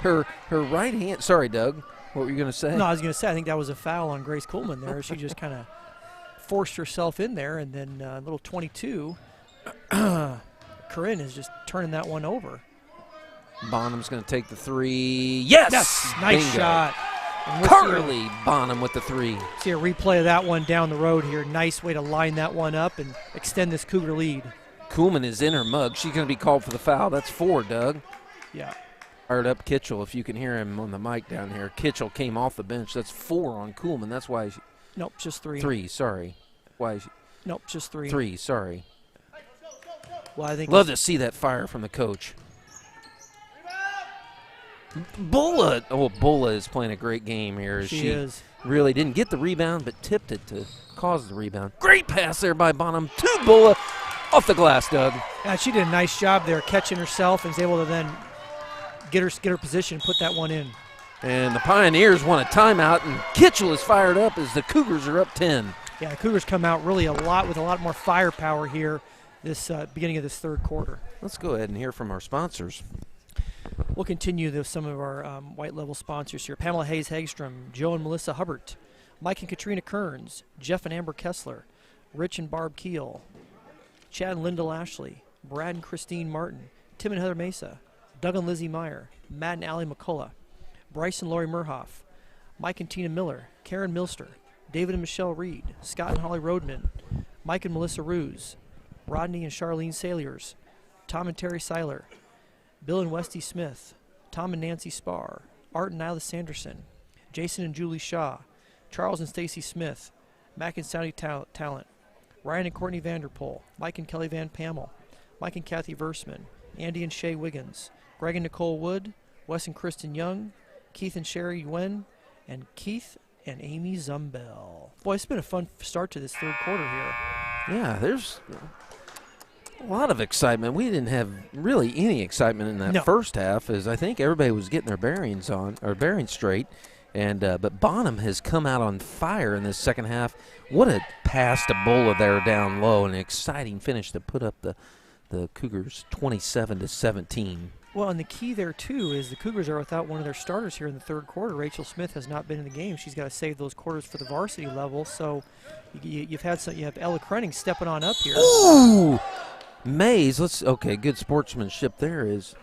her right hand. Sorry, Doug. What were you going to say? No, I was going to say I think that was a foul on Grace Kuhlman there. She just kind of forced herself in there, and then little 22, Corinne is just turning that one over. Bonham's going to take the 3. Yes! Nice Bingo. shot. Carly Bonham with the 3. See a replay of that one down the road here. Nice way to line that one up and extend this Cougar lead. Kuhlman is in her mug. She's going to be called for the foul. That's 4, Doug. Yeah. Fired up Kitchell, if you can hear him on the mic down here. Kitchell came off the bench. That's 4 on Kuhlman. That's why Nope, just 3. 3, sorry. Nope, just 3. 3, sorry. Well, I think love to see that fire from the coach. Bulla is playing a great game here. She is. Really didn't get the rebound, but tipped it to cause the rebound. Great pass there by Bonham to Bulla. Off the glass, Doug. Yeah, she did a nice job there catching herself and was able to then get her position and put that one in. And the Pioneers want a timeout, and Kitchell is fired up as the Cougars are up 10. Yeah, the Cougars come out really with a lot more firepower here this beginning of this third quarter. Let's go ahead and hear from our sponsors. We'll continue some of our white level sponsors here. Pamela Hayes Hagstrom, Joe and Melissa Hubbard, Mike and Katrina Kearns, Jeff and Amber Kessler, Rich and Barb Keel, Chad and Linda Lashley, Brad and Christine Martin, Tim and Heather Mesa, Doug and Lizzie Meyer, Matt and Allie McCullough, Bryce and Lori Murhoff, Mike and Tina Miller, Karen Milster, David and Michelle Reed, Scott and Holly Rodman, Mike and Melissa Ruse, Rodney and Charlene Saliers, Tom and Terry Seiler, Bill and Westy Smith, Tom and Nancy Spar, Art and Nyla Sanderson, Jason and Julie Shaw, Charles and Stacy Smith, Mac and Saudi Talent, Ryan and Courtney Vanderpool, Mike and Kelly Van Pamel, Mike and Kathy Versman, Andy and Shay Wiggins, Greg and Nicole Wood, Wes and Kristen Young, Keith and Sherry Yuen, and Keith and Amy Zumbell. Boy, it's been a fun start to this third quarter here. Yeah, there's a lot of excitement. We didn't have really any excitement in that first half, as I think everybody was getting their bearings straight. And but Bonham has come out on fire in this second half. What a pass to Bulla there down low, and an exciting finish to put up the Cougars 27-17. Well, and the key there too is the Cougars are without one of their starters here in the third quarter. Rachel Smith has not been in the game. She's got to save those quarters for the varsity level. So you have Ella Crenning stepping on up here. Ooh, Mays. Good sportsmanship there is.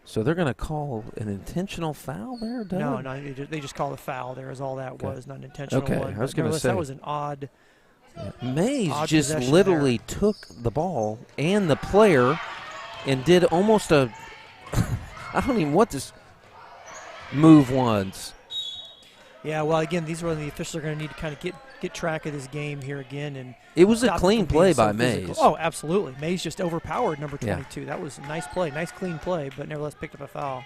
So they're going to call an intentional foul there, Doug? No, they just call the foul there is all that was, not an intentional one. one. I was going to say. That was an odd. Yeah. Mays just literally took the ball and the player and did almost a I don't even know what this move was. Yeah, well, again, these are when the officials are going to need to kind of get track of this game here again. And it was a clean play by Mays. Oh, absolutely. Mays just overpowered number 22. Yeah. That was a nice play, nice clean play, but nevertheless picked up a foul.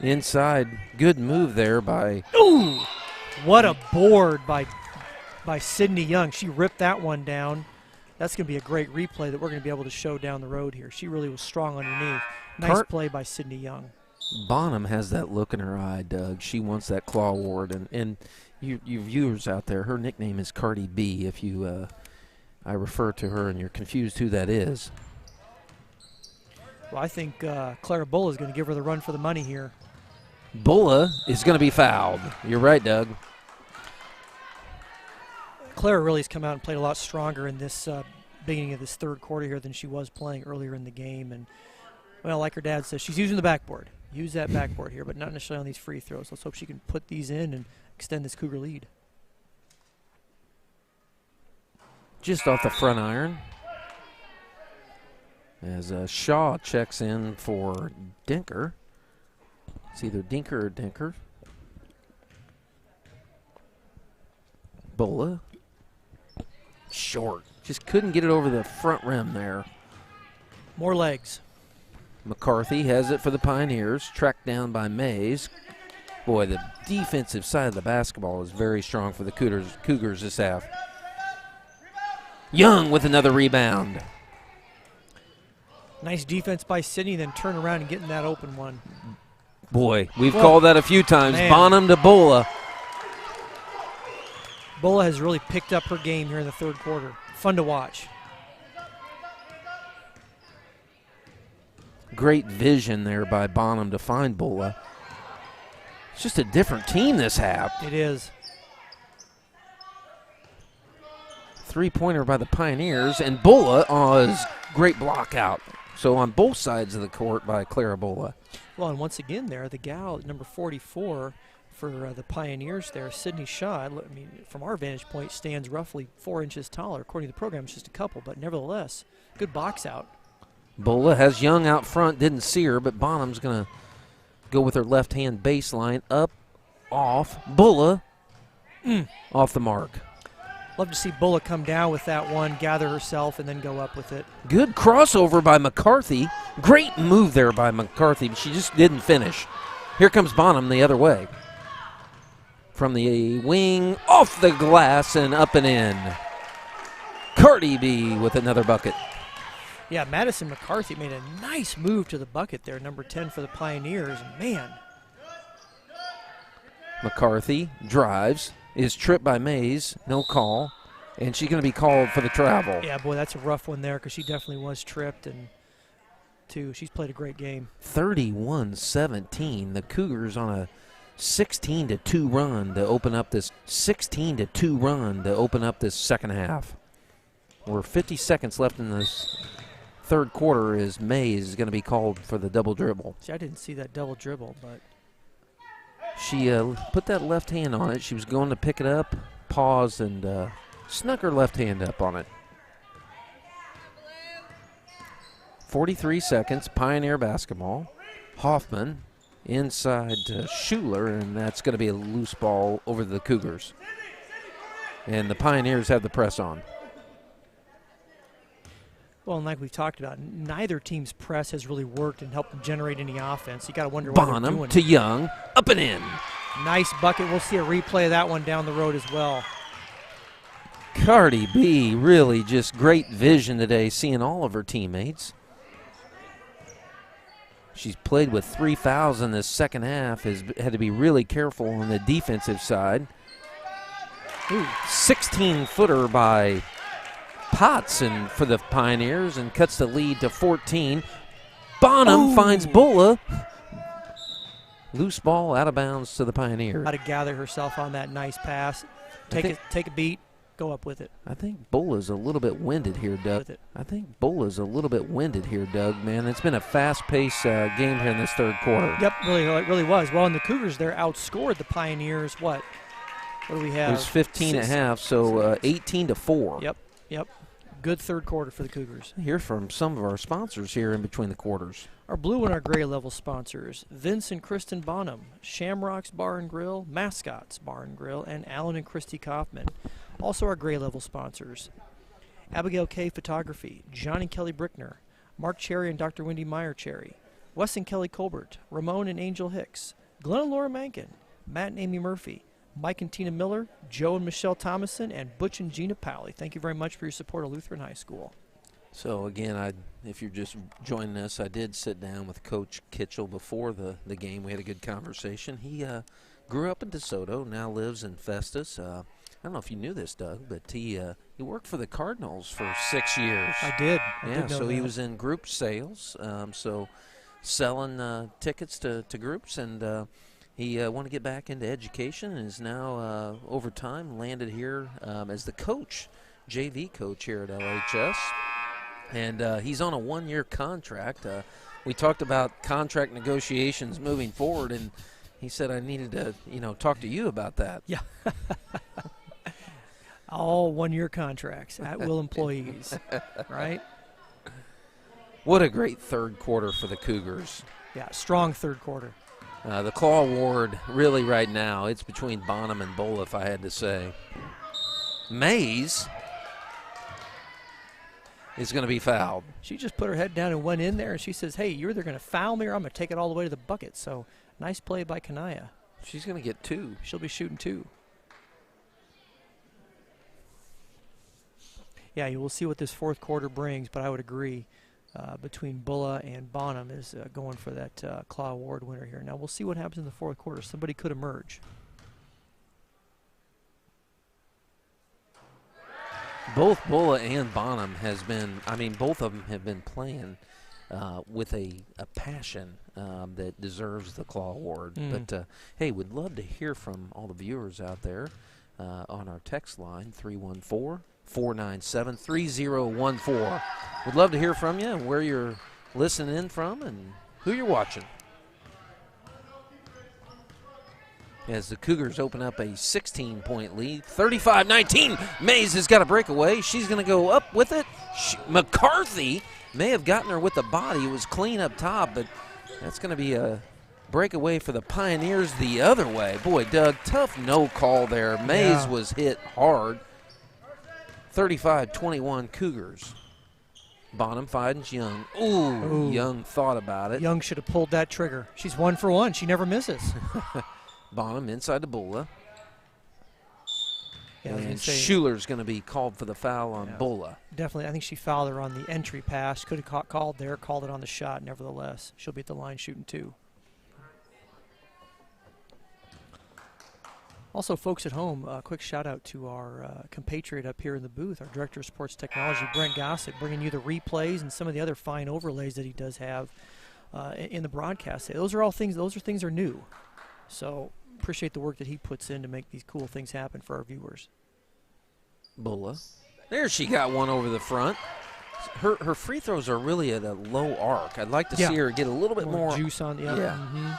Inside, good move there by. Ooh, what a board by Sydney Young. She ripped that one down. That's going to be a great replay that we're going to be able to show down the road here. She really was strong underneath. Nice play by Sydney Young. Bonham has that look in her eye, Doug. She wants that claw award. And you viewers out there, her nickname is Cardi B. If you, I refer to her and you're confused who that is. Well, I think Clara Bulla is going to give her the run for the money here. Bulla is going to be fouled. You're right, Doug. Clara really has come out and played a lot stronger in this beginning of this third quarter here than she was playing earlier in the game. And, well, like her dad says, she's using the backboard. Use that backboard here, but not necessarily on these free throws. Let's hope she can put these in and extend this Cougar lead. Just off the front iron. As Shaw checks in for Dinker. It's either Dinker or Dinker. Bulla. Short. Just couldn't get it over the front rim there. More legs. McCarthy has it for the Pioneers. Tracked down by Mays. Boy, the defensive side of the basketball is very strong for the Cougars this half. Young with another rebound. Nice defense by Sydney, then turn around and get in that open one. Boy, we've called that a few times. Man. Bonham to Bulla. Bulla has really picked up her game here in the third quarter. Fun to watch. Great vision there by Bonham to find Bulla. It's just a different team this half. It is. Three-pointer by the Pioneers, and Bulla is great block out. So on both sides of the court by Clara Bulla. Well, and once again there, the gal at number 44 for the Pioneers there, Sydney Shaw, I mean, from our vantage point, stands roughly 4 inches taller. According to the program, it's just a couple, but nevertheless, good box out. Bulla has Young out front, didn't see her, but Bonham's going to go with her left-hand baseline, up, off. Bulla off the mark. Love to see Bulla come down with that one, gather herself, and then go up with it. Good crossover by McCarthy. Great move there by McCarthy, but she just didn't finish. Here comes Bonham the other way. From the wing, off the glass, and up and in. Cardi B with another bucket. Yeah, Madison McCarthy made a nice move to the bucket there, number 10 for the Pioneers. Man. McCarthy drives, is tripped by Mays, no call, and she's going to be called for the travel. Yeah, boy, that's a rough one there because she definitely was tripped, and she's played a great game. 31-17, the Cougars on a 16-2 run to open up this second half. We're 50 seconds left in this third quarter as Mays is going to be called for the double dribble. See, I didn't see that double dribble, but she put that left hand on it. She was going to pick it up, paused, and snuck her left hand up on it. 43 seconds, Pioneer basketball. Hoffman inside to Schuler, and that's going to be a loose ball over the Cougars. And the Pioneers have the press on. Well, and like we've talked about, neither team's press has really worked and helped them generate any offense. You got to wonder what they're doing. Bonham to Young, up and in. Nice bucket. We'll see a replay of that one down the road as well. Cardi B, really just great vision today, seeing all of her teammates. She's played with 3 fouls in this second half, has had to be really careful on the defensive side. 16-footer by Potts and for the Pioneers, and cuts the lead to 14. Bonham finds Bulla. Loose ball out of bounds to the Pioneers. How to gather herself on that nice pass. Take a beat, go up with it. I think Bulla's a little bit winded here, Doug. Man, it's been a fast-paced game here in this third quarter. Yep, really was. Well, and the Cougars there outscored the Pioneers. What do we have? It was 15 and a half, so 18-4. Yep. Good third quarter for the Cougars. Hear from some of our sponsors here in between the quarters. Our blue and our gray level sponsors: Vince and Kristen Bonham, Shamrocks Bar and Grill, Mascots Bar and Grill, and Alan and Christy Kaufman. Also our gray level sponsors: Abigail K. Photography, John and Kelly Brickner, Mark Cherry and Dr. Wendy Meyer Cherry, Wes and Kelly Colbert, Ramon and Angel Hicks, Glenn and Laura Mankin, Matt and Amy Murphy, Mike and Tina Miller, Joe and Michelle Thomason, and Butch and Gina Powley. Thank you very much for your support of Lutheran High School. So again, if you're just joining us, I did sit down with Coach Kitchell before the game. We had a good conversation. He grew up in DeSoto, now lives in Festus. I don't know if you knew this, Doug, but he worked for the Cardinals for 6 years. I did. Yeah, so he was in group sales, so selling tickets to groups, and he wanted to get back into education and is now, over time, landed here as the coach, JV coach here at LHS. And he's on a 1-year contract. We talked about contract negotiations moving forward, and he said I needed to, talk to you about that. Yeah. All 1-year contracts, at-will employees, right? What a great third quarter for the Cougars. Yeah, strong third quarter. The Claw Award, really right now, it's between Bonham and Bull, if I had to say. Mays is going to be fouled. She just put her head down and went in there, and she says, hey, you're either going to foul me or I'm going to take it all the way to the bucket. So nice play by Kanaya. She's going to get 2. She'll be shooting 2. Yeah, you will see what this fourth quarter brings, but I would agree between Bulla and Bonham is going for that Claw Award winner here. Now we'll see what happens in the fourth quarter. Somebody could emerge. Both Bulla and Bonham both of them have been playing with a passion that deserves the Claw Award. But, hey, we'd love to hear from all the viewers out there on our text line, 314-497-3014. We'd love to hear from you and where you're listening in from and who you're watching. As the Cougars open up a 16-point lead, 35-19. Mays has got a breakaway. She's going to go up with it. McCarthy may have gotten her with the body. It was clean up top, but that's going to be a breakaway for the Pioneers the other way. Boy, Doug, tough no call there. Mays was hit hard. 35-21 Cougars. Bonham finds Young. Ooh, Young thought about it. Young should have pulled that trigger. She's 1 for 1. She never misses. Bonham inside the Bulla. Yeah, and Schuler's going to be called for the foul on Bulla. Definitely. I think she fouled her on the entry pass. Could have called there, called it on the shot. Nevertheless, she'll be at the line shooting 2. Also, folks at home, a quick shout-out to our compatriot up here in the booth, our Director of Sports Technology, Brent Gossett, bringing you the replays and some of the other fine overlays that he does have in the broadcast. Those are things that are new. So appreciate the work that he puts in to make these cool things happen for our viewers. Bulla. There she got one over the front. Her free throws are really at a low arc. I'd like to see her get a little bit more juice on the other. Yeah. Mm-hmm.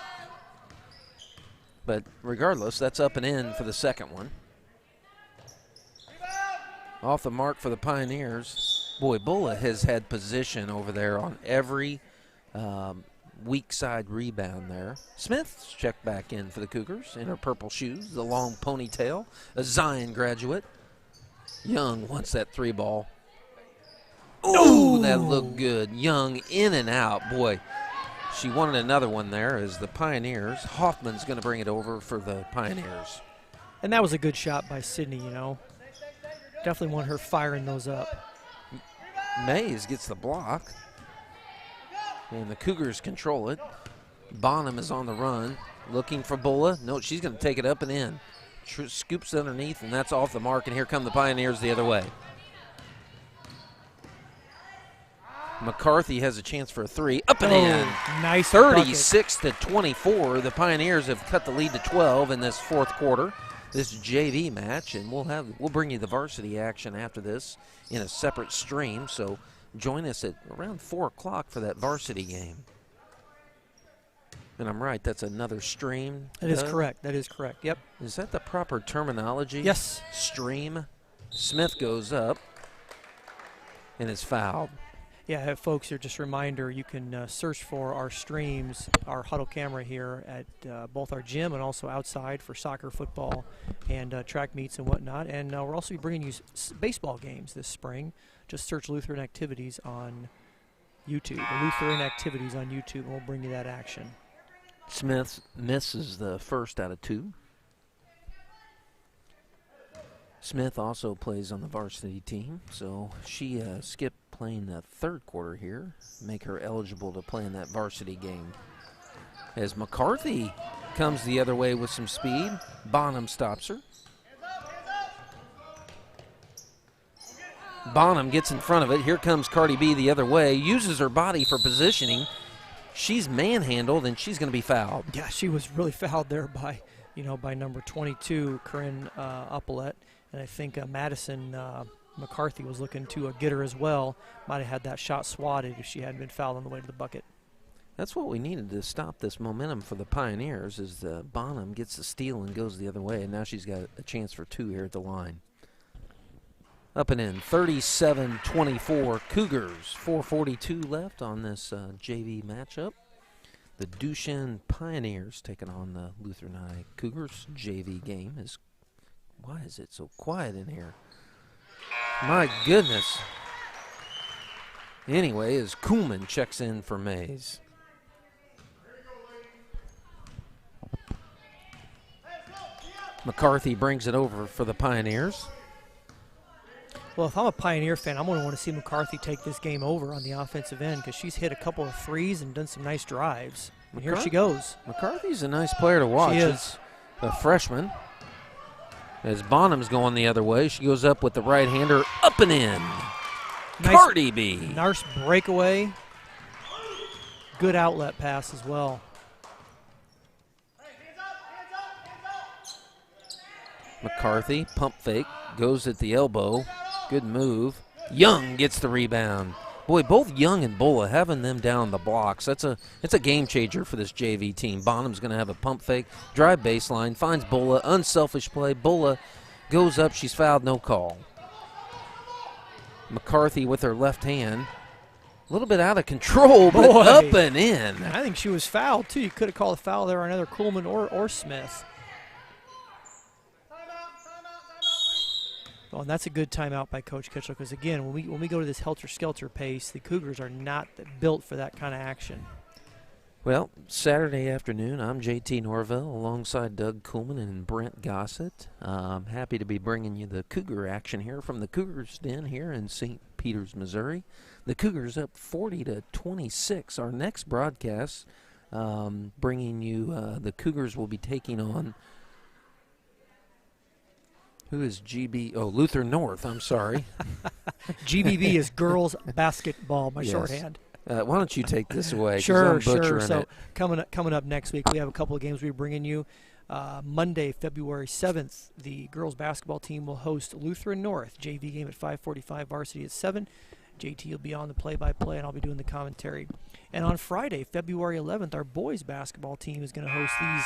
But regardless, that's up and in for the second one. Off the mark for the Pioneers. Boy, Bulla has had position over there on every weak side rebound there. Smith's checked back in for the Cougars in her purple shoes, the long ponytail, a Zion graduate. Young wants that 3 ball. Ooh, that looked good. Young in and out. Boy, she wanted another one there as the Pioneers. Hoffman's going to bring it over for the Pioneers. And that was a good shot by Sydney, Definitely want her firing those up. Mays gets the block. And the Cougars control it. Bonham is on the run, looking for Bulla. No, she's going to take it up and in. Scoops underneath, and that's off the mark, and here come the Pioneers the other way. McCarthy has a chance for a 3. Up and in. Nice 36-24. The Pioneers have cut the lead to 12 in this fourth quarter. This JV match, and we'll bring you the varsity action after this in a separate stream. So join us at around 4 o'clock for that varsity game. And I'm right, that's another stream. That is correct. That is correct. Yep. Is that the proper terminology? Yes. Stream. Smith goes up and is fouled. Yeah, folks, here just a reminder, you can search for our streams, our huddle camera here at both our gym and also outside for soccer, football, and track meets and whatnot. And we're also bringing you baseball games this spring. Just search Lutheran Activities on YouTube. The Lutheran Activities on YouTube, and we'll bring you that action. Smith misses the first out of 2. Smith also plays on the varsity team, so she skipped playing the third quarter here, make her eligible to play in that varsity game. As McCarthy comes the other way with some speed, Bonham stops her. Bonham gets in front of it. Here comes Cardi B the other way, uses her body for positioning. She's manhandled, and she's going to be fouled. Yeah, she was really fouled there by number 22, Corinne Upplet. And I think Madison McCarthy was looking to get her as well. Might have had that shot swatted if she hadn't been fouled on the way to the bucket. That's what we needed to stop this momentum for the Pioneers, is Bonham gets the steal and goes the other way, and now she's got a chance for 2 here at the line. Up and in, 37-24 Cougars, 4:42 left on this JV matchup. The Duchesne Pioneers taking on the Lutheran High Cougars JV game. Why is it so quiet in here? My goodness. Anyway, as Kuhlman checks in for Mays. McCarthy brings it over for the Pioneers. Well, if I'm a Pioneer fan, I'm going to want to see McCarthy take this game over on the offensive end because she's hit a couple of threes and done some nice drives. And here she goes. McCarthy's a nice player to watch. She is. She's a freshman. As Bonham's going the other way, she goes up with the right-hander, up and in. Nice, Cardi B. Nice breakaway. Good outlet pass as well. McCarthy, pump fake, goes at the elbow. Good move. Young gets the rebound. Boy, both Young and Bulla having them down the blocks. It's a game changer for this JV team. Bonham's going to have a pump fake, drive baseline, finds Bulla, unselfish play. Bulla goes up. She's fouled, no call. McCarthy with her left hand. A little bit out of control, but Boy. Up and in. I think she was fouled, too. You could have called a foul there on either Kuhlman or Smith. Well, and that's a good timeout by Coach Kitchell because, again, when we go to this helter-skelter pace, the Cougars are not built for that kind of action. Well, Saturday afternoon, I'm JT Norvell alongside Doug Kuhlman and Brent Gossett. Happy to be bringing you the Cougar action here from the Cougars Den here in St. Peters, Missouri. The Cougars up 40-26. Our next broadcast bringing you the Cougars will be taking on who is GB? Oh, Lutheran North. I'm sorry. GBB is girls basketball, my Yes. shorthand. Why don't you take this away? 'Cause Sure, I'm butchering So it. coming up next week, we have a couple of games we're bringing you. Monday, February 7th, the girls basketball team will host Lutheran North. JV game at 5:45, varsity at 7. JT will be on the play-by-play, and I'll be doing the commentary. And on Friday, February 11th, our boys basketball team is going to host these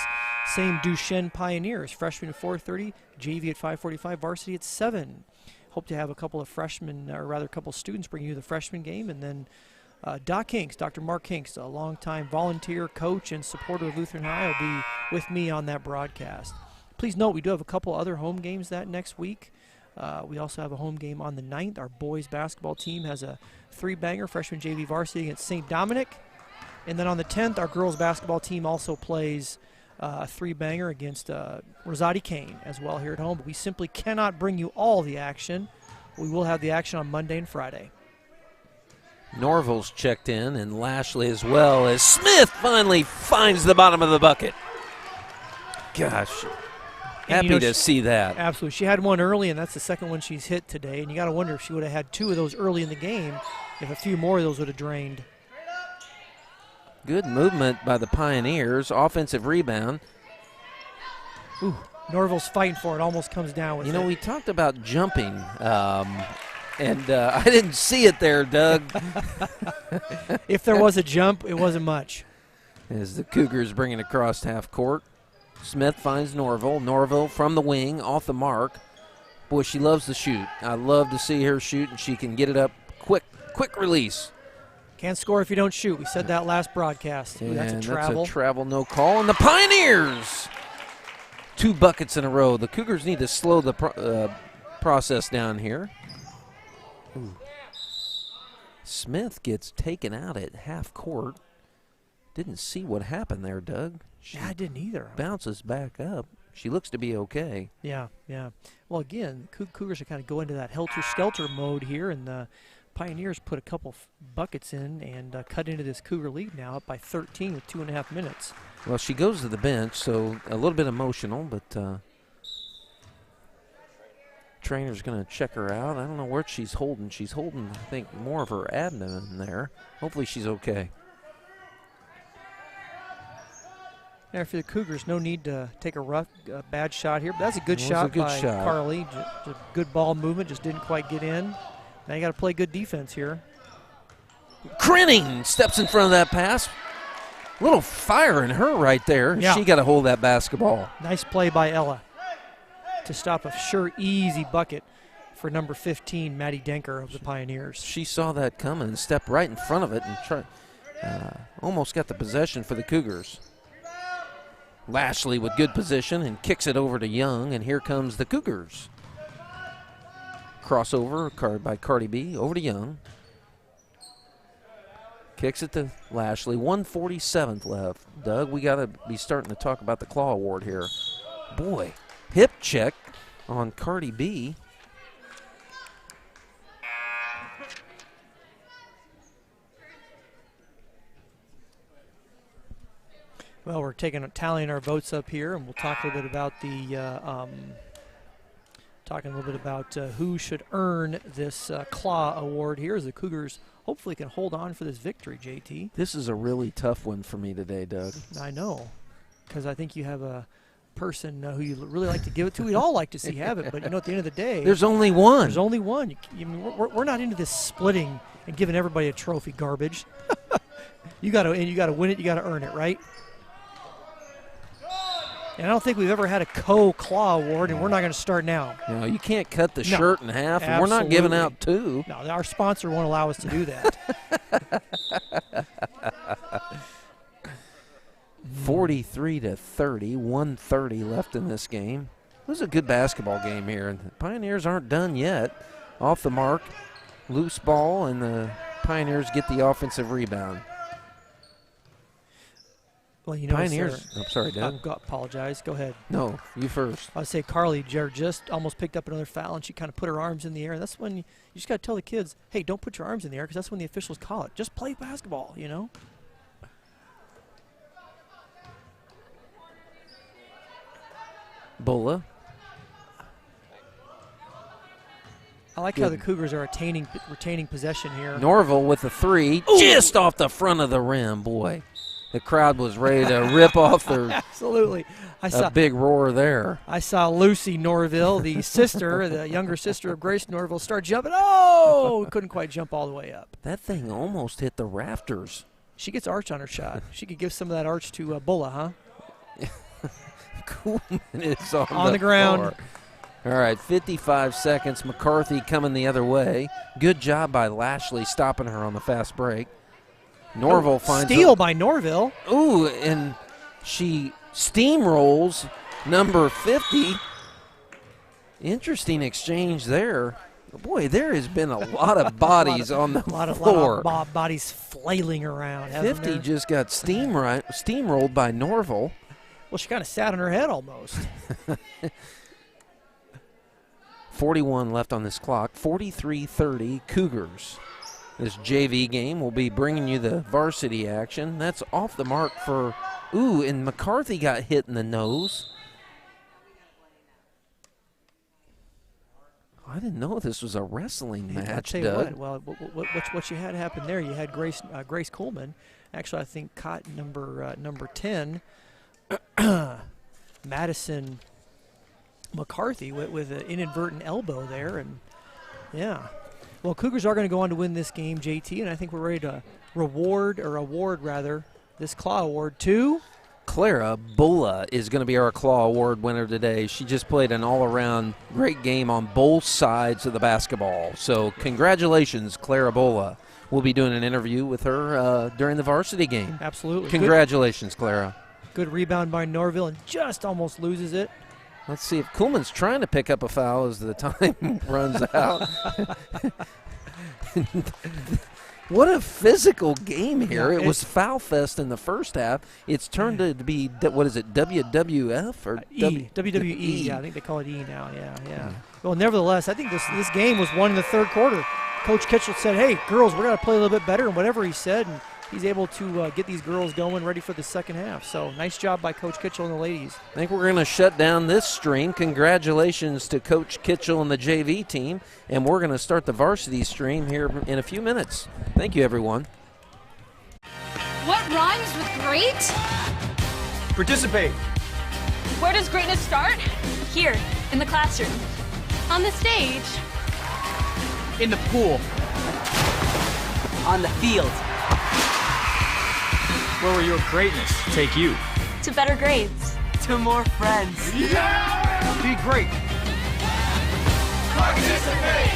same Duchesne Pioneers. Freshmen at 4:30, JV at 5:45, varsity at 7. Hope to have a couple of freshmen, or rather a couple of students bring you the freshman game. And then Doc Hinks, Dr. Mark Hinks, a longtime volunteer, coach, and supporter of Lutheran High, will be with me on that broadcast. Please note we do have a couple other home games that next week. We also have a home game on the 9th. Our boys basketball team has a 3-banger, freshman JV varsity against St. Dominic. And then on the 10th, our girls basketball team also plays a 3-banger against Rosati Kane as well here at home. But we simply cannot bring you all the action. We will have the action on Monday and Friday. Norville's checked in, and Lashley as well, as Smith finally finds the bottom of the bucket. Gosh, happy to see that. Absolutely. She had one early, and that's the second one she's hit today. And you got to wonder if she would have had 2 of those early in the game, if a few more of those would have drained. Good movement by the Pioneers. Offensive rebound. Ooh, Norville's fighting for it. Almost comes down with it. You know, we talked about jumping, and I didn't see it there, Doug. If there was a jump, it wasn't much. As the Cougars bring it across half court. Smith finds Norville. Norville from the wing, off the mark. Boy, she loves to shoot. I love to see her shoot, and she can get it up quick release. Can't score if you don't shoot. We said that last broadcast. Ooh, that's a travel. That's a travel, no call. And the Pioneers, 2 buckets in a row. The Cougars need to slow the process down here. Ooh. Smith gets taken out at half court. Didn't see what happened there, Doug. Yeah, I didn't either. Bounces back up. She looks to be okay. Yeah. Well, again, Cougars are kind of going into that helter-skelter mode here, and the Pioneers put a couple buckets in and cut into this Cougar lead now, up by 13 with 2.5 minutes. Well, she goes to the bench, so a little bit emotional, but trainer's going to check her out. I don't know what she's holding. She's holding, I think, more of her abdomen there. Hopefully she's okay. Now for the Cougars, no need to take a bad shot here, but that's a good shot by Carly. Just good ball movement, just didn't quite get in. Now you got to play good defense here. Crenning steps in front of that pass. A little fire in her right there. Yeah. She got to hold that basketball. Nice play by Ella to stop a sure easy bucket for number 15, Maddie Denker of the Pioneers. She saw that coming and stepped right in front of it and almost got the possession for the Cougars. Lashley with good position and kicks it over to Young, and here comes the Cougars. Crossover by Cardi B over to Young. Kicks it to Lashley. 1:47 left. Doug, we got to be starting to talk about the Claw Award here. Boy, hip check on Cardi B. Well, we're tallying our votes up here, and we'll talk a little bit about who should earn this Claw Award here, as the Cougars hopefully can hold on for this victory, JT. This is a really tough one for me today, Doug. I know, because I think you have a person who you really like to give it to. We'd all like to see have it, but at the end of the day, there's only one. There's only one. We're not into this splitting and giving everybody a trophy garbage. You got to win it. You got to earn it, right? And I don't think we've ever had a Claw Award, and we're not going to start now. No, you can't cut the shirt in half, and we're not giving out two. No, our sponsor won't allow us to do that. 43-30, 1:30 left in this game. It was a good basketball game here, and the Pioneers aren't done yet. Off the mark, loose ball, and the Pioneers get the offensive rebound. Well, Pioneers. I'm sorry, Dad. Apologize. Go ahead. No, you first. I would say Carly just almost picked up another foul, and she kind of put her arms in the air. And that's when you just got to tell the kids, hey, don't put your arms in the air, because that's when the officials call it. Just play basketball, Bulla. I like how the Cougars are retaining possession here. Norville with a three, just off the front of the rim, boy. The crowd was ready to rip off their absolutely. A big roar there. I saw Lucy Norville, the sister, the younger sister of Grace Norville, start jumping. Oh, couldn't quite jump all the way up. That thing almost hit the rafters. She gets arch on her shot. She could give some of that arch to Bulla, huh? Coolman is on the ground. Floor. All right, 55 seconds. McCarthy coming the other way. Good job by Lashley stopping her on the fast break. Norville finds steal by Norville. Ooh, and she steamrolls number 50. Interesting exchange there. Boy, there has been a lot of bodies on the floor. A lot of bodies flailing around. 50 just got steamrolled by Norville. Well, she kind of sat on her head almost. 41 left on this clock. 43-30 Cougars. This JV game will be bringing you the varsity action. That's off the mark for, and McCarthy got hit in the nose. I didn't know this was a wrestling match, I'll tell Doug. you what you had happen there, you had Grace Coleman. Actually, I think caught number 10, Madison McCarthy, with an inadvertent elbow there. And, yeah. Well, Cougars are going to go on to win this game, JT, and I think we're ready to award this Claw Award to Clara Bulla is going to be our Claw Award winner today. She just played an all-around great game on both sides of the basketball. So congratulations, Clara Bulla. We'll be doing an interview with her during the varsity game. Absolutely. Congratulations, Clara. Good rebound by Norville, and just almost loses it. Let's see if Kuhlman's trying to pick up a foul as the time runs out. What a physical game here. Yeah, it was foul fest in the first half. It's turned to be, what is it, WWF? Or WWE. Yeah, I think they call it E now. Yeah. Well, nevertheless, I think this game was won in the third quarter. Coach Kitchell said, hey, girls, we're going to play a little bit better, and whatever he said, and he's able to get these girls going ready for the second half. So nice job by Coach Kitchell and the ladies. I think we're going to shut down this stream. Congratulations to Coach Kitchell and the JV team, and we're going to start the varsity stream here in a few minutes. Thank you, everyone. What rhymes with great? Participate. Where does greatness start? Here, in the classroom. On the stage. In the pool. On the field. Where will your greatness take you? To better grades. To more friends. Be great. Participate!